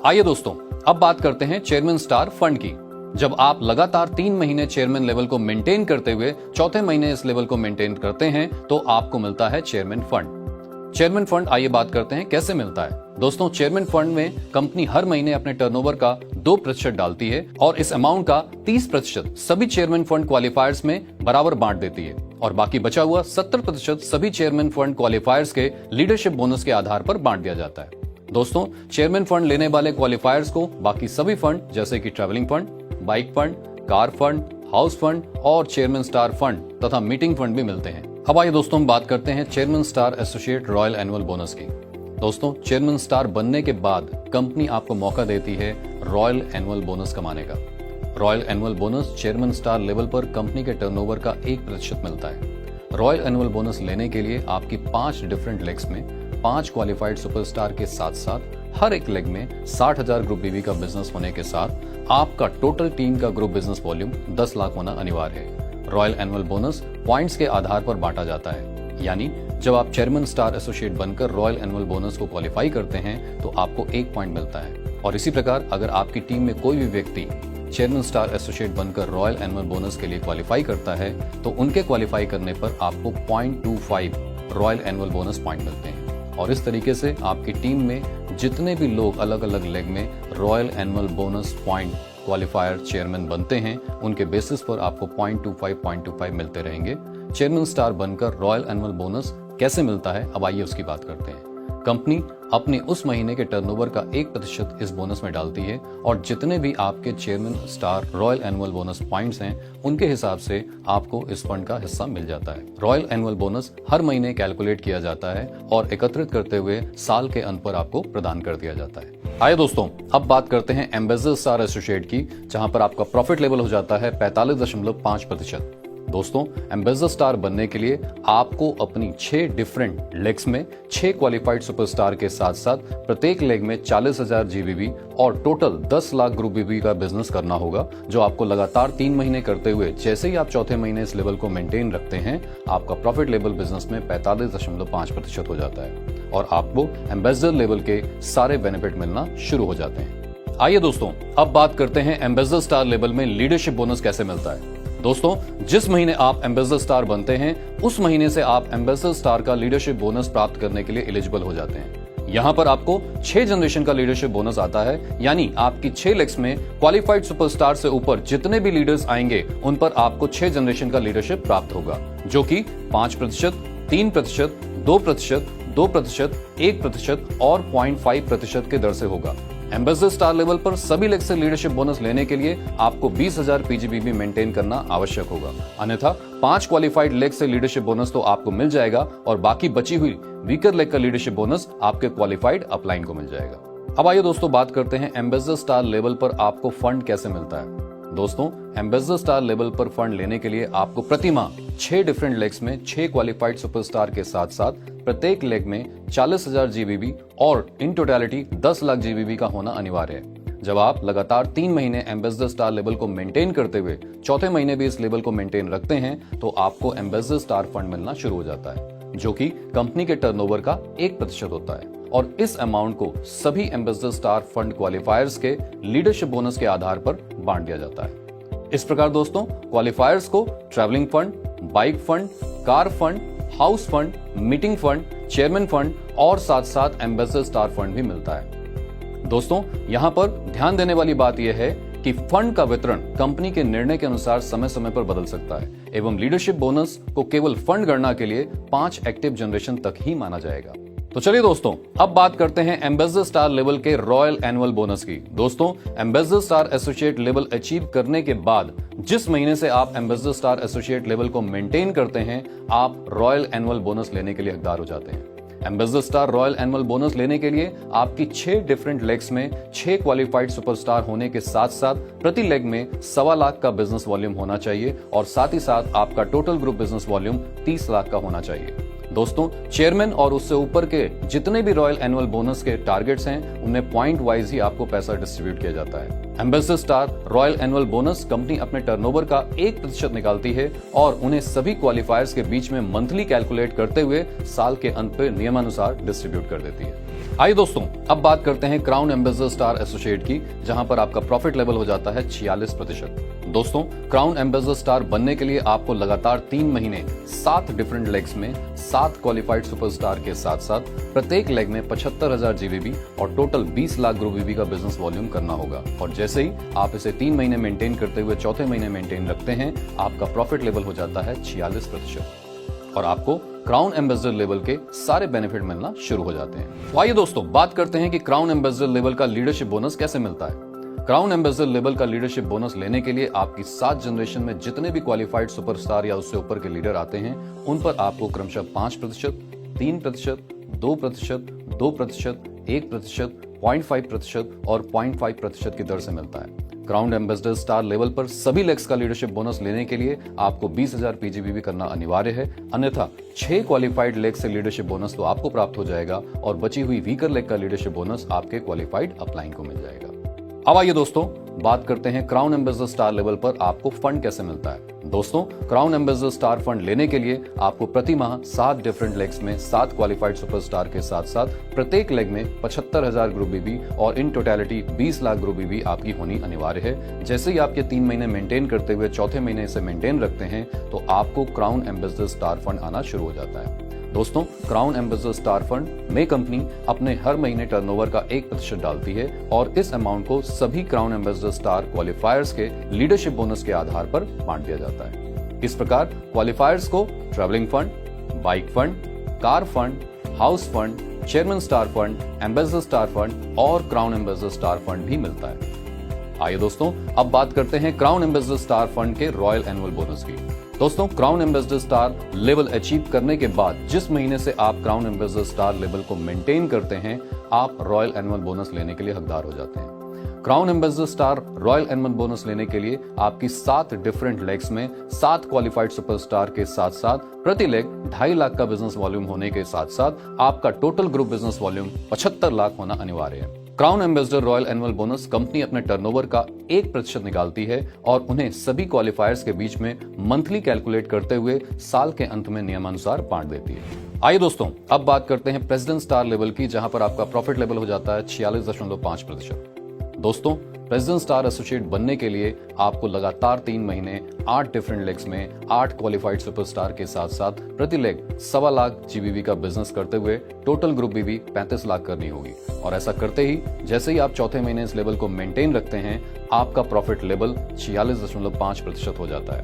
आइए दोस्तों, अब बात करते हैं चेयरमैन स्टार फंड की। जब आप लगातार 3 महीने चेयरमैन लेवल को मेंटेन करते हुए चौथे महीने इस लेवल को मेंटेन करते हैं, तो आपको मिलता है चेयरमैन फंड। चेयरमैन फंड आइए बात करते हैं कैसे मिलता है। दोस्तों, चेयरमैन फंड में कंपनी हर महीने अपने टर्नओवर का 2% डालती है और इस अमाउंट का 30% सभी चेयरमैन फंड क्वालिफायर्स में बराबर बांट देती है और बाकी बचा हुआ 70% सभी चेयरमैन फंड क्वालिफायर्स के लीडरशिप बोनस के आधार पर बांट दिया जाता है। दोस्तों, चेयरमैन फंड लेने वाले क्वालिफायर्स को बाकी सभी फंड जैसे कि travelling fund, bike fund, car fund, house fund और चेयरमैन स्टार फंड तथा मीटिंग फंड भी मिलते हैं। अब आइए दोस्तों हम बात करते हैं chairman star associate royal annual bonus की। दोस्तों, चेयरमैन स्टार बनने के बाद कंपनी आपको मौका देती है रॉयल एनुअल बोनस कमाने का। Royal annual bonus chairman star level पर कंपनी के टर्नओवर का 1% मिलता है। रॉयल एनुअल बोनस लेने के लिए आपकी 5 डिफरेंट लेग्स में 5 क्वालिफाइड सुपरस्टार के साथ साथ हर एक लेग में 60,000 ग्रुप बीवी का बिजनेस होने के साथ आपका टोटल टीम का ग्रुप बिजनेस वॉल्यूम 10 लाख होना अनिवार्य है। रॉयल एनुअल बोनस पॉइंट्स के आधार पर बांटा जाता है, यानी जब आप चेयरमैन स्टार एसोसिएट बनकर रॉयल एनुअल बोनस को क्वालिफाई करते हैं तो आपको 1 पॉइंट मिलता है। और इसी प्रकार अगर आपकी टीम में कोई भी व्यक्ति चेयरमैन स्टार एसोसिएट बनकर रॉयल एनुअल बोनस के लिए क्वालिफाई करता है तो उनके क्वालिफाई करने पर आपको 0.25 रॉयल एनुअल बोनस पॉइंट मिलते हैं। और इस तरीके से आपकी टीम में जितने भी लोग अलग अलग लेग में royal annual bonus point qualifier chairman बनते हैं, उनके बेसिस पर आपको 0.25 मिलते रहेंगे। चेयरमैन स्टार बनकर रॉयल एनुअल बोनस कैसे मिलता है, अब आइए उसकी बात करते हैं। कंपनी अपने उस महीने के टर्नओवर का 1% इस बोनस में डालती है और जितने भी आपके chairman star royal annual bonus points हैं उनके हिसाब से आपको इस फंड का हिस्सा मिल जाता है। रॉयल एनुअल बोनस हर महीने कैलकुलेट किया जाता है और एकत्रित करते हुए साल के अंत पर आपको प्रदान कर दिया जाता है। आइए दोस्तों, अब बात करते हैं एम्बेसडर स्टार एसोसिएट की, जहां पर आपका प्रॉफिट लेवल हो जाता है 45.5%। दोस्तों, एम्बेसडर स्टार बनने के लिए आपको अपनी 6 डिफरेंट लेग्स में 6 क्वालिफाइड सुपरस्टार के साथ साथ प्रत्येक लेग में 40,000 GBV और टोटल 10 लाख ग्रुप BB का बिजनेस करना होगा, जो आपको लगातार 3 महीने करते हुए जैसे ही आप चौथे महीने इस लेवल को मेंटेन रखते हैं, आपका प्रॉफिट लेवल बिजनेस में 45.5% हो जाता है और आपको एम्बेसडर लेवल के सारे बेनिफिट मिलना शुरू हो जाते हैं। आइए दोस्तों, अब बात करते हैं एम्बेसडर स्टार लेवल में लीडरशिप बोनस कैसे मिलता है। दोस्तों, जिस महीने आप एम्बेसडर स्टार बनते हैं उस महीने से आप एम्बेसडर स्टार का लीडरशिप बोनस प्राप्त करने के लिए एलिजिबल हो जाते हैं। यहाँ पर आपको 6 जनरेशन का लीडरशिप बोनस आता है, यानी आपकी 6 लेग्स में क्वालिफाइड सुपरस्टार से ऊपर जितने भी लीडर्स आएंगे उन पर आपको 6 जनरेशन का लीडरशिप प्राप्त होगा, जो कि 5%, 3%, 2%, 2%, 1% और 0.5% के दर से होगा। एम्बेसडर स्टार लेवल पर सभी लेग से लीडरशिप बोनस लेने के लिए आपको 20,000 PGBB मेंटेन करना आवश्यक होगा, अन्यथा 5 क्वालिफाइड लेग से लीडरशिप बोनस तो आपको मिल जाएगा और बाकी बची हुई वीकर लेग का लीडरशिप बोनस आपके क्वालिफाइड अपलाइन को मिल जाएगा। अब आइए दोस्तों, बात करते हैं एम्बेसडर स्टार लेवल पर आपको फंड कैसे मिलता है। दोस्तों, एम्बेसडर स्टार लेवल पर फंड लेने के लिए आपको प्रति माह 6 डिफरेंट लेग्स में 6 क्वालिफाइड सुपरस्टार के साथ साथ प्रत्येक लेग में 40,000 GBV और इन टोटलिटी 10 लाख GBV का होना अनिवार्य है। जब आप लगातार 3 महीने एम्बेसडर स्टार लेवल को मेंटेन करते हुए चौथे महीने भी इस लेवल को मेंटेन रखते हैं तो आपको एम्बेसडर स्टार फंड मिलना शुरू हो जाता है, जो कि कंपनी के टर्नओवर का 1% होता है और इस अमाउंट को सभी एम्बेसडर स्टार फंड क्वालिफायर्स के लीडरशिप बोनस के आधार पर बांट दिया जाता है। इस प्रकार दोस्तों, क्वालिफायर्स को travelling fund, bike fund, car fund, house fund, meeting fund, chairman fund और साथ साथ एम्बेसडर स्टार फंड भी मिलता है। दोस्तों, यहां पर ध्यान देने वाली बात यह है कि फंड का वितरण कंपनी के निर्णय के अनुसार समय समय पर बदल सकता है एवं लीडरशिप बोनस को केवल फंड गणना के लिए 5 एक्टिव जनरेशन तक ही माना जाएगा। तो चलिए दोस्तों, अब बात करते हैं एम्बेसडर स्टार लेवल के रॉयल एनुअल बोनस की। दोस्तों, ambassador star associate level achieve करने के बाद जिस महीने से आप एम्बेसडर स्टार एसोसिएट लेवल को मेंटेन करते हैं, आप रॉयल एनुअल बोनस लेने के लिए हकदार हो जाते हैं। Ambassador star royal annual bonus लेने के लिए आपकी 6 डिफरेंट लेग्स में 6 क्वालिफाइड सुपरस्टार होने के साथ साथ प्रति लेग में 1.25 लाख का बिजनेस वॉल्यूम होना चाहिए और साथ ही साथ आपका total group business volume 30 lakh का होना चाहिए। दोस्तों, चेयरमैन और उससे ऊपर के जितने भी रॉयल एनुअल बोनस के टारगेट्स हैं उनमें पॉइंट वाइज ही आपको पैसा डिस्ट्रीब्यूट किया जाता है। Ambassador star royal annual bonus company अपने टर्नओवर का 1% निकालती है और उन्हें सभी क्वालिफायर्स के बीच में मंथली कैलकुलेट करते हुए साल के अंत पर नियमानुसार डिस्ट्रीब्यूट कर देती है। आइए दोस्तों, अब बात करते हैं क्राउन एम्बेसडर स्टार एसोसिएट की, जहां पर आपका प्रॉफिट लेवल हो जाता है 46%। दोस्तों, क्राउन एम्बेसडर स्टार बनने के लिए आपको लगातार 3 महीने 7 डिफरेंट लेग्स में 7 क्वालिफाइड सुपरस्टार के साथ साथ प्रत्येक लेग में 75,000 GBV और टोटल 20 लाख ग्रुप BB का बिजनेस वॉल्यूम करना होगा और जैसे ही आप इसे 3 महीने मेंटेन करते हुए चौथे महीने मेंटेन रखते हैं, आपका प्रॉफिट लेवल हो जाता है 46% और आपको क्राउन एम्बेसडर लेवल के सारे बेनिफिट मिलना शुरू हो जाते हैं। तो आइए दोस्तों, बात करते हैं कि क्राउन एम्बेसडर लेवल का लीडरशिप बोनस कैसे मिलता है। क्राउन एम्बेसडर लेवल का लीडरशिप बोनस लेने के लिए आपकी 7 जनरेशन में जितने भी क्वालिफाइड सुपरस्टार या उससे ऊपर के लीडर आते हैं उन पर आपको क्रमशः 5%, 3%, 2%, 2%, 1%, 0.5% और 0.5% की दर से मिलता है। क्राउन एम्बेसडर स्टार लेवल पर सभी लेग्स का लीडरशिप बोनस लेने के लिए आपको 20,000 PGBB करना अनिवार्य है, अन्यथा 6 क्वालिफाइड लेग से लीडरशिप बोनस तो आपको प्राप्त हो जाएगा और बची हुई वीकर लेग का लीडरशिप बोनस आपके क्वालिफाइड अपलाइन को मिल जाएगा। अब आइए दोस्तों, बात करते हैं क्राउन एम्बेसडर स्टार लेवल पर आपको फंड कैसे मिलता है। दोस्तों, क्राउन एम्बेसडर स्टार फंड लेने के लिए आपको प्रति माह 7 डिफरेंट लेग्स में 7 क्वालिफाइड सुपरस्टार के साथ साथ प्रत्येक लेग में 75,000 ग्रुप BB और in totality 20 lakh group BB आपकी होनी अनिवार्य है। जैसे ही आपके 3 महीने मेंटेन करते हुए चौथे महीने इसे मेंटेन रखते हैं तो आपको क्राउन एम्बेसडर स्टार फंड आना शुरू हो जाता है। दोस्तों, क्राउन एम्बेसडर स्टार फंड में कंपनी अपने हर महीने टर्नओवर का 1% डालती है और इस अमाउंट को सभी क्राउन एम्बेसडर स्टार क्वालिफायर्स के लीडरशिप बोनस के आधार पर बांट दिया जाता है। इस प्रकार क्वालिफायर्स को travelling fund, bike fund, car fund, house fund, chairman star fund, ambassador star fund और क्राउन एम्बेसडर स्टार फंड भी मिलता है। आइए दोस्तों, अब बात करते हैं क्राउन एम्बेसडर स्टार फंड के रॉयल एनुअल बोनस की। दोस्तों, crown ambassador star level achieve करने के बाद जिस महीने से आप क्राउन एम्बेसडर स्टार लेवल को मेंटेन करते हैं, आप रॉयल एनुअल बोनस लेने के लिए हकदार हो जाते हैं। Crown ambassador star royal annual bonus लेने के लिए आपकी 7 डिफरेंट लेग्स में 7 क्वालिफाइड सुपरस्टार के साथ साथ प्रति लेग 2.5 लाख का बिजनेस वॉल्यूम होने के साथ साथ आपका total group business volume 75 lakh होना अनिवार्य है। Crown ambassador royal annual bonus company अपने टर्नओवर का 1% निकालती है और उन्हें सभी क्वालिफायर्स के बीच में मंथली कैलकुलेट करते हुए साल के अंत में नियमानुसार बांट देती है। आइए दोस्तों, अब बात करते हैं प्रेसिडेंट स्टार लेवल की, जहां पर आपका प्रॉफिट लेवल हो जाता है 46.5%। दोस्तों, प्रेसिडेंट स्टार एसोसिएट बनने के लिए आपको लगातार 3 महीने 8 डिफरेंट लेग्स में 8 क्वालिफाइड सुपरस्टार के साथ साथ प्रति लेग 1.25 लाख जीबीवी का बिजनेस करते हुए टोटल ग्रुप बीवी 35 लाख करनी होगी। और ऐसा करते ही जैसे ही आप चौथे महीने इस लेवल को मेंटेन रखते हैं, आपका प्रॉफिट लेवल 46.5% हो जाता है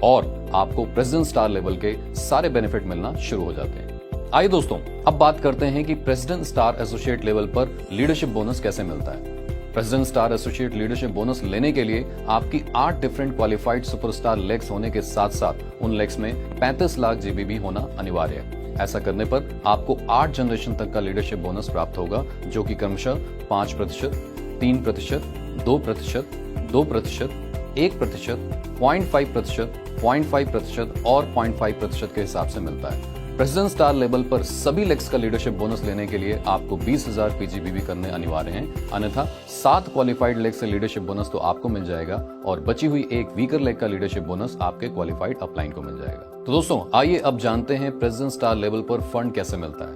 और आपको प्रेसिडेंट स्टार लेवल के सारे बेनिफिट मिलना शुरू हो जाते हैं। आइए दोस्तों, अब बात करते हैं कि प्रेसिडेंट स्टार एसोसिएट लेवल पर लीडरशिप बोनस कैसे मिलता है। President star associate leadership bonus लेने के लिए आपकी 8 डिफरेंट क्वालिफाइड सुपरस्टार लेग्स होने के साथ साथ उन लेग्स में 35 लाख जीबीबी होना अनिवार्य है। ऐसा करने पर आपको 8 जनरेशन तक का लीडरशिप बोनस प्राप्त होगा, जो कि क्रमशः 5%, 3%, 2%, 2%, 1%, 0.5%, 0.5% और 0.5% के हिसाब से मिलता है। प्रेसिडेंट स्टार लेवल पर सभी लेग्स का लीडरशिप बोनस लेने के लिए आपको 20,000 पीजीबीवी करने अनिवार्य हैं, अन्यथा 7 क्वालिफाइड लेग से लीडरशिप बोनस तो आपको मिल जाएगा और बची हुई एक वीकर लेग का लीडरशिप बोनस आपके क्वालिफाइड अपलाइन को मिल जाएगा। तो दोस्तों, आइए अब जानते हैं प्रेसिडेंट स्टार लेवल पर फंड कैसे मिलता है।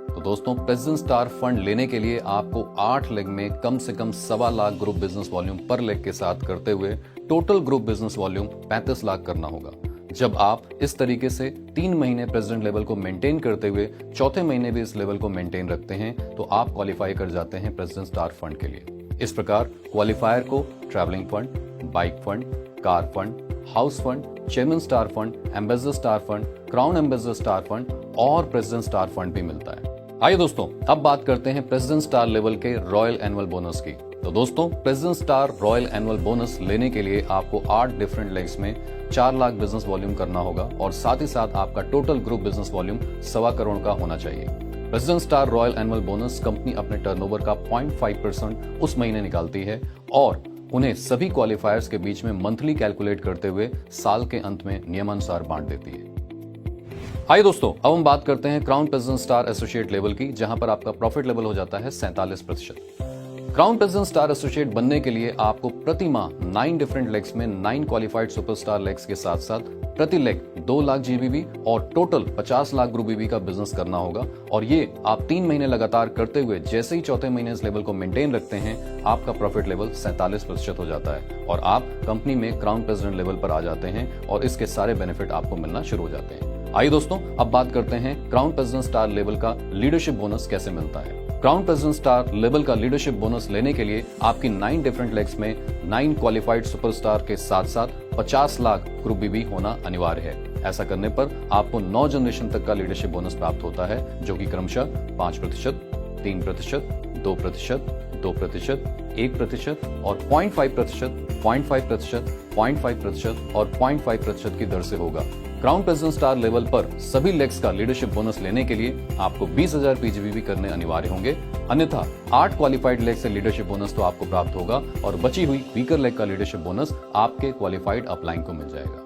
तो दोस्तों, प्रेसिडेंट स्टार फंड लेने के लिए आपको 8 लेग में कम से कम 1.25 लाख ग्रुप बिजनेस वॉल्यूम पर लेग के साथ करते हुए total group business volume 35 lakh करना होगा। जब आप इस तरीके से 3 महीने प्रेसिडेंट लेवल को मेंटेन करते हुए चौथे महीने भी इस लेवल को मेंटेन रखते हैं, तो आप क्वालिफाई कर जाते हैं प्रेसिडेंट स्टार फंड के लिए। इस प्रकार क्वालिफायर को travelling fund, bike fund, car fund, house fund, chairman star fund, ambassador star fund, crown ambassador star fund और प्रेसिडेंट स्टार फंड भी मिलता है। आइए दोस्तों, अब बात करते हैं प्रेसिडेंट स्टार लेवल के रॉयल एनुअल बोनस की। तो दोस्तों, president star royal annual bonus लेने के लिए आपको 8 डिफरेंट लेग्स में 4 लाख बिजनेस वॉल्यूम करना होगा और साथ ही साथ आपका total group business volume 1.25 crore का होना चाहिए। President star royal annual bonus company अपने टर्नओवर का 0.5% उस महीने निकालती है और उन्हें सभी क्वालिफायर्स के बीच में मंथली कैलकुलेट करते हुए साल के अंत में नियमानुसार बांट देती है। आइए दोस्तों, अब हम बात करते हैं crown president star associate level की, जहां पर आपका प्रॉफिट लेवल हो जाता है 47%। क्राउन प्रेसिडेंट स्टार एसोसिएट बनने के लिए आपको प्रति माह 9 डिफरेंट लेग्स में 9 क्वालिफाइड सुपरस्टार लेग्स के साथ साथ प्रति लेग 2 लाख जीबीवी और टोटल 50 लाख ग्रुप बीवी का बिजनेस करना होगा। और ये आप 3 महीने लगातार करते हुए जैसे ही चौथे महीने इस लेवल को मेंटेन रखते हैं, आपका प्रॉफिट लेवल 47% हो जाता है और आप कंपनी में क्राउन प्रेसिडेंट लेवल पर आ जाते हैं और इसके सारे बेनिफिट आपको मिलना शुरू हो जाते हैं। आइए दोस्तों, अब बात करते हैं क्राउन प्रेसिडेंट स्टार लेवल का लीडरशिप बोनस कैसे मिलता है। क्राउन प्रेसिडेंट स्टार लेवल का लीडरशिप बोनस लेने के लिए आपकी 9 डिफरेंट लेग्स में 9 क्वालिफाइड सुपरस्टार के साथ साथ 50 लाख ग्रुप बीवी होना अनिवार्य है। ऐसा करने पर आपको 9 जनरेशन तक का लीडरशिप बोनस प्राप्त होता है, जो कि क्रमशः 5%, 3%, 2%, 2%, 1% और 0.5%, 0.5%, 0.5% और 0.5% की दर से होगा। क्राउन प्रेसिडेंट स्टार लेवल पर सभी लेग्स का लीडरशिप बोनस लेने के लिए आपको 20,000 पीजीबीवी करने अनिवार्य होंगे, अन्यथा 8 क्वालिफाइड लेग से लीडरशिप बोनस तो आपको प्राप्त होगा और बची हुई वीकर लेग का लीडरशिप बोनस आपके क्वालिफाइड अपलाइन को मिल जाएगा।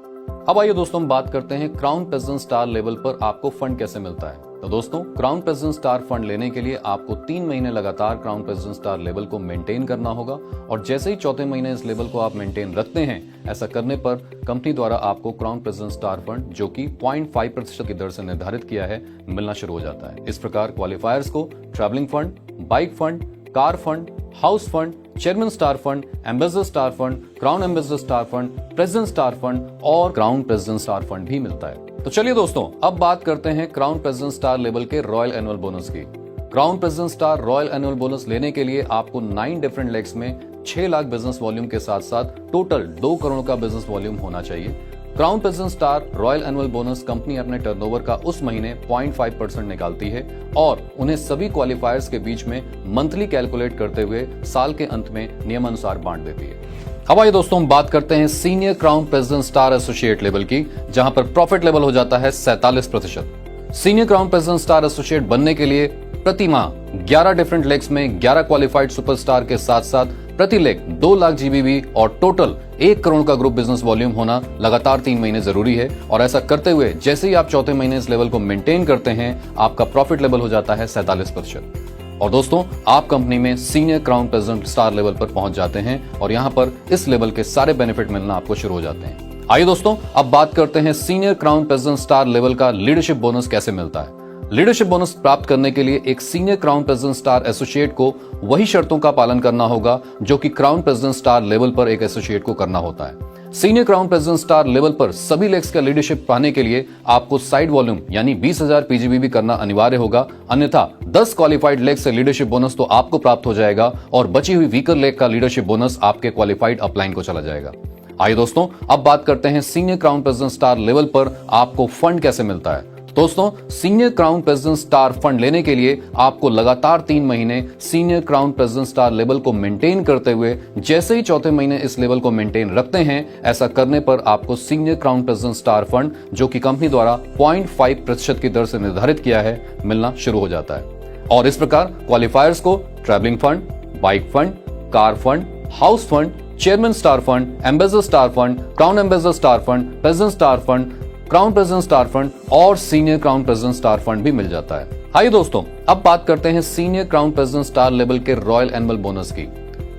अब आइए दोस्तों, हम बात करते हैं क्राउन प्रेसिडेंट स्टार लेवल पर आपको फंड कैसे मिलता है। तो दोस्तों, क्राउन प्रेसिडेंट स्टार फंड लेने के लिए आपको 3 महीने लगातार क्राउन प्रेसिडेंट स्टार लेवल को मेंटेन करना होगा और जैसे ही चौथे महीने इस लेवल को आप मेंटेन रखते हैं, ऐसा करने पर कंपनी द्वारा आपको क्राउन प्रेसिडेंट स्टार फंड, जो कि 0.5% की दर से निर्धारित किया है, मिलना शुरू हो जाता है। इस प्रकार क्वालिफायर्स को travelling fund, bike fund, car fund, house fund, chairman star fund, ambassador star fund, crown ambassador star fund, president star fund और क्राउन प्रेसिडेंट स्टार फंड भी मिलता है। तो चलिए दोस्तों, अब बात करते हैं क्राउन प्रेसिडेंट स्टार लेवल के रॉयल एनुअल बोनस की। Crown president star royal annual bonus लेने के लिए आपको 9 डिफरेंट लेग्स में 6 लाख बिजनेस वॉल्यूम के साथ साथ टोटल 2 करोड़ का बिजनेस वॉल्यूम होना चाहिए crown president star royal annual bonus company अपने टर्नओवर का उस महीने 0.5% निकालती है और उन्हें सभी क्वालिफायर्स के बीच में मंथली कैलकुलेट करते हुए साल के अंत में नियमानुसार बांट देती है। अब आइए दोस्तों हम बात करते हैं senior crown president star associate level की, जहां पर प्रॉफिट लेवल हो जाता है 47%। Senior crown president star associate बनने के लिए प्रति माह 11 डिफरेंट लेग्स में 11 क्वालिफाइड सुपरस्टार के साथ साथ प्रति लेग 2 लाख जीबीबी और टोटल 1 करोड़ का ग्रुप बिजनेस वॉल्यूम होना लगातार 3 महीने जरूरी है। और ऐसा करते हुए जैसे ही आप चौथे महीने इस लेवल को मेंटेन करते हैं, आपका प्रॉफिट लेवल हो जाता है 47%। और दोस्तों, आप कंपनी में senior crown president star level पर पहुंच जाते हैं और यहां पर इस लेवल के सारे बेनिफिट मिलना आपको शुरू हो जाते हैं। आइए दोस्तों, अब बात करते हैं senior crown president star level का लीडरशिप बोनस कैसे मिलता है। लीडरशिप बोनस प्राप्त करने के लिए एक senior crown president star associate को वही शर्तों का पालन करना होगा जो कि क्राउन प्रेसिडेंट स्टार लेवल पर एक एसोसिएट को करना होता है। Senior crown president star level पर सभी लेग्स का लीडरशिप पाने के लिए आपको साइड वॉल्यूम यानी 20,000 पीजीबी करना अनिवार्य होगा, अन्यथा 10 क्वालिफाइड लेग से लीडरशिप बोनस तो आपको प्राप्त हो जाएगा और बची हुई वीकर लेग का लीडरशिप बोनस आपके क्वालिफाइड अपलाइन को चला जाएगा। आइए दोस्तों, अब बात करते हैं senior crown president star level पर आपको फंड कैसे मिलता है। दोस्तों, senior crown president star fund लेने के लिए आपको लगातार 3 महीने senior crown president star level को मेंटेन करते हुए जैसे ही चौथे महीने इस लेवल को मेंटेन रखते हैं, ऐसा करने पर आपको senior crown president star fund, जो कि कंपनी द्वारा 0.5% की दर से निर्धारित किया है, मिलना शुरू हो जाता है। और इस प्रकार क्वालिफायर्स को travelling fund, bike fund, car fund, house fund, chairman star fund, ambassador star fund, crown ambassador star fund, president star fund, crown president star fund और senior crown president star fund भी मिल जाता है। आइए दोस्तों, अब बात करते हैं senior crown president star level के रॉयल एनुअल बोनस की।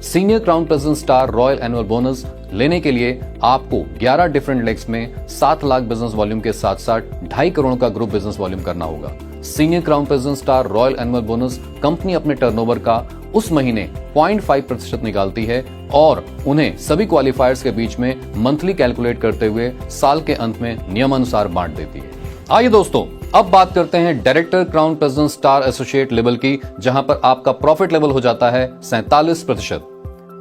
Senior crown president star royal annual bonus लेने के लिए आपको 11 डिफरेंट लेग्स में 7 लाख बिजनेस वॉल्यूम के साथ साथ 2.5 करोड़ का ग्रुप बिजनेस वॉल्यूम करना होगा। Senior crown president star royal annual bonus company अपने टर्नओवर का उस महीने 0.5% निकालती है और उन्हें सभी क्वालिफायर्स के बीच में मंथली कैलकुलेट करते हुए साल के अंत में नियमानुसार बांट देती है। आइए दोस्तों, अब बात करते हैं director crown president star associate level की, जहां पर आपका प्रॉफिट लेवल हो जाता है 47%।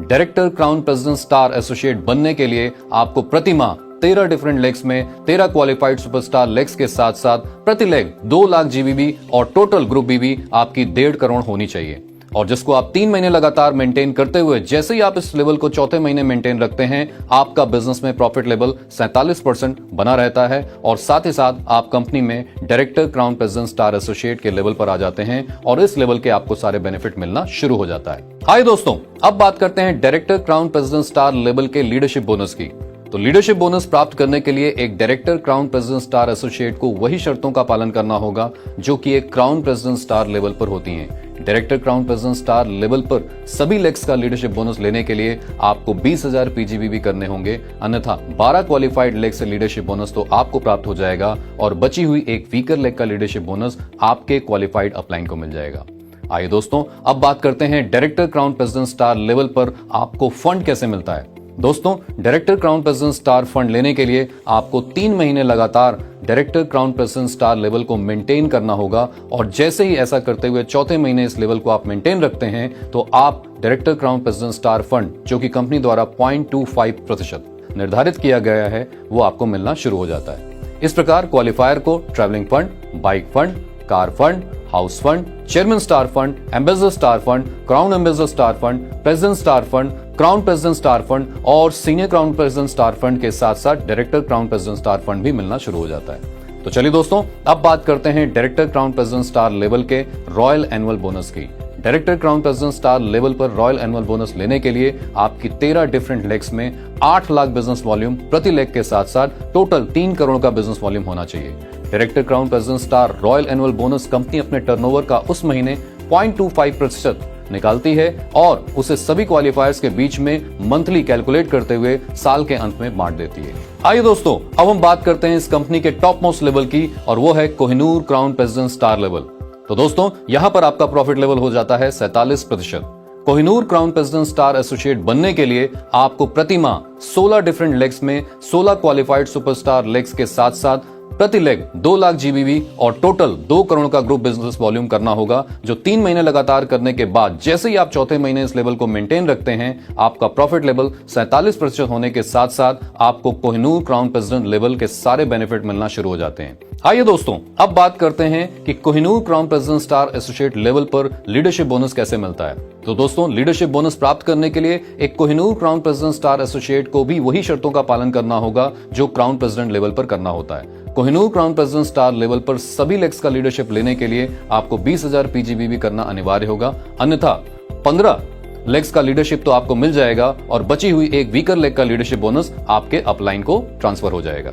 Director crown president star associate बनने के लिए आपको प्रति माह 13 डिफरेंट लेग्स में 13 क्वालिफाइड सुपरस्टार लेग्स के साथ साथ प्रति लेग 2 लाख जीबीबी और टोटल ग्रुप बीबी आपकी 1.5 करोड़ होनी चाहिए, और जिसको आप 3 महीने लगातार मेंटेन करते हुए जैसे ही आप इस लेवल को चौथे महीने मेंटेन रखते हैं, आपका बिजनेस में प्रॉफिट लेवल 47% बना रहता है और साथ ही साथ आप कंपनी में director crown president star associate के लेवल पर आ जाते हैं और इस लेवल के आपको सारे बेनिफिट मिलना शुरू हो जाता है। आइए दोस्तों, अब बात करते हैं director crown president star level के लीडरशिप बोनस की। तो लीडरशिप बोनस प्राप्त करने के लिए एक director crown president star associate को वही शर्तों का पालन करना होगा जो कि एक क्राउन प्रेसिडेंट स्टार लेवल पर होती हैं। Director crown president star level पर सभी लेग्स का लीडरशिप बोनस लेने के लिए आपको 20,000 पीजीबी करने होंगे, अन्यथा 12 क्वालिफाइड लेग से लीडरशिप बोनस तो आपको प्राप्त हो जाएगा और बची हुई एक वीकर लेग का लीडरशिप बोनस आपके क्वालिफाइड अपलाइन को मिल जाएगा। आइए दोस्तों, अब बात करते हैं director crown president star level पर आपको फंड कैसे मिलता है। दोस्तों, director crown president star fund लेने के लिए आपको 3 महीने लगातार director crown president star level को मेंटेन करना होगा और जैसे ही ऐसा करते हुए चौथे महीने इस लेवल को आप मेंटेन रखते हैं तो आप director crown president star fund, जो कि कंपनी द्वारा 0.25% निर्धारित किया गया है, वो आपको मिलना शुरू हो जाता है। इस प्रकार क्वालिफायर को travelling fund, bike fund, car fund, house fund, chairman star fund, ambassador star fund, crown ambassador star fund, president star fund, crown president star fund और senior crown president star fund के साथ साथ director crown president star fund भी मिलना शुरू हो जाता है। तो चलिए दोस्तों, अब बात करते हैं director crown president star level के रॉयल एनुअल बोनस की। Director crown president star level पर रॉयल एनुअल बोनस लेने के लिए आपकी 13 डिफरेंट लेग्स में 8 लाख बिजनेस वॉल्यूम प्रति लेग के साथ साथ टोटल 3 करोड़ का बिजनेस वॉल्यूम होना चाहिए। Director crown president star royal annual bonus company अपने टर्नओवर का उस महीने 0.25% निकालती है और उसे सभी क्वालिफायर्स के बीच में मंथली कैलकुलेट करते हुए साल के अंत में बांट देती है। आइए दोस्तों, अब हम बात करते हैं इस कंपनी के टॉप मोस्ट लेवल की और वो है Kohinoor crown president star level. तो दोस्तों, यहां पर आपका प्रॉफिट लेवल हो जाता है 47%। Kohinoor crown president star associate बनने के लिए आपको प्रति माह 16 डिफरेंट लेग्स में 16 क्वालिफाइड सुपरस्टार लेग्स के साथ साथ प्रति लेग 2 लाख GBV और टोटल 2 करोड़ का ग्रुप बिजनेस वॉल्यूम करना होगा, जो 3 महीने लगातार करने के बाद जैसे ही आप चौथे महीने इस लेवल को मेंटेन रखते हैं, आपका प्रॉफिट लेवल 47% होने के साथ साथ आपको कोहिनूर क्राउन प्रेसिडेंट लेवल के सारे बेनिफिट मिलना शुरू हो जाते हैं। आइए दोस्तों, अब बात करते हैं कि Kohinoor crown president star associate level पर लीडरशिप बोनस कैसे मिलता है। तो दोस्तों, लीडरशिप बोनस प्राप्त करने के लिए एक Kohinoor crown president star associate को भी वही शर्तों का पालन करना होगा जो क्राउन प्रेसिडेंट लेवल पर करना होता है। Kohinoor crown president star level पर सभी लेग्स का लीडरशिप लेने के लिए आपको 20,000 PGBV करना अनिवार्य होगा, अन्यथा 15 लेग्स का लीडरशिप तो आपको मिल जाएगा और बची हुई एक वीकर लेग का लीडरशिप बोनस आपके अपलाइन को ट्रांसफर हो जाएगा।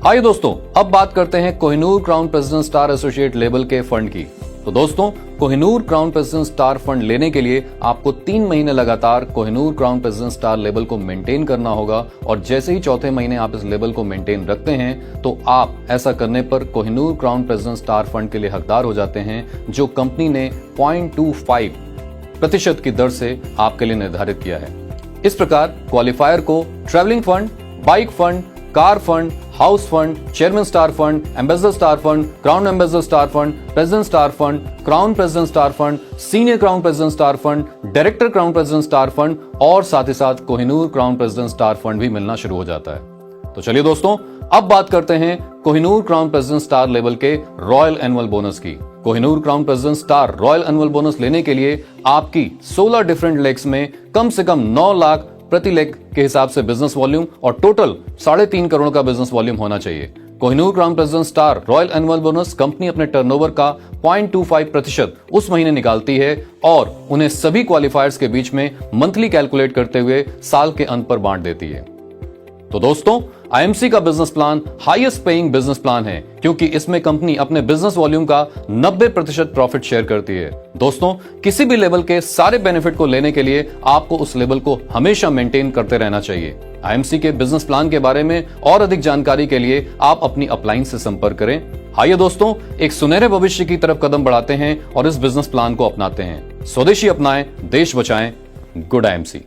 आइए दोस्तों, अब बात करते हैं Kohinoor crown president star associate level के फंड की। तो दोस्तों, Kohinoor crown president star fund लेने के लिए आपको 3 महीने लगातार Kohinoor crown president star level को मेंटेन करना होगा और जैसे ही चौथे महीने आप इस लेवल को मेंटेन रखते हैं तो आप ऐसा करने पर Kohinoor crown president star fund के लिए हकदार हो जाते हैं, जो कंपनी ने 0.25% की दर से आपके लिए निर्धारित किया है। इस प्रकार क्वालिफायर को travelling fund, bike fund, car fund, house fund, chairman star fund, ambassador star fund, crown ambassador star fund, president star fund, crown president star fund, senior crown president star fund, director crown president star fund और साथ ही साथ Kohinoor crown president star fund भी मिलना शुरू हो जाता है। तो चलिए दोस्तों, अब बात करते हैं Kohinoor crown president star level के रॉयल एनुअल बोनस की। Kohinoor crown president star royal annual bonus लेने के लिए आपकी 16 डिफरेंट लेग्स में कम से कम 9 लाख प्रति लेग के हिसाब से बिजनेस वॉल्यूम और टोटल 3.5 करोड़ का बिजनेस वॉल्यूम होना चाहिए। Kohinoor crown president star royal annual bonus company अपने टर्नओवर का 0.25% उस महीने निकालती है और उन्हें सभी क्वालिफायर्स के बीच में मंथली कैलकुलेट करते हुए साल के अंत पर बांट देती है। तो दोस्तों, IMC का business plan highest paying business plan है, क्योंकि इसमें कंपनी अपने बिजनेस वॉल्यूम का 90% प्रॉफिट शेयर करती है। दोस्तों, किसी भी लेवल के सारे बेनिफिट को लेने के लिए आपको उस लेवल को हमेशा मेंटेन करते रहना चाहिए। IMC के बिजनेस प्लान के बारे में और अधिक जानकारी के लिए आप अपनी अपलाइन से संपर्क करें। आइए दोस्तों, एक सुनहरे भविष्य की तरफ कदम बढ़ाते हैं और इस बिजनेस प्लान को अपनाते हैं। स्वदेशी अपनाएं, देश बचाएं। Good IMC।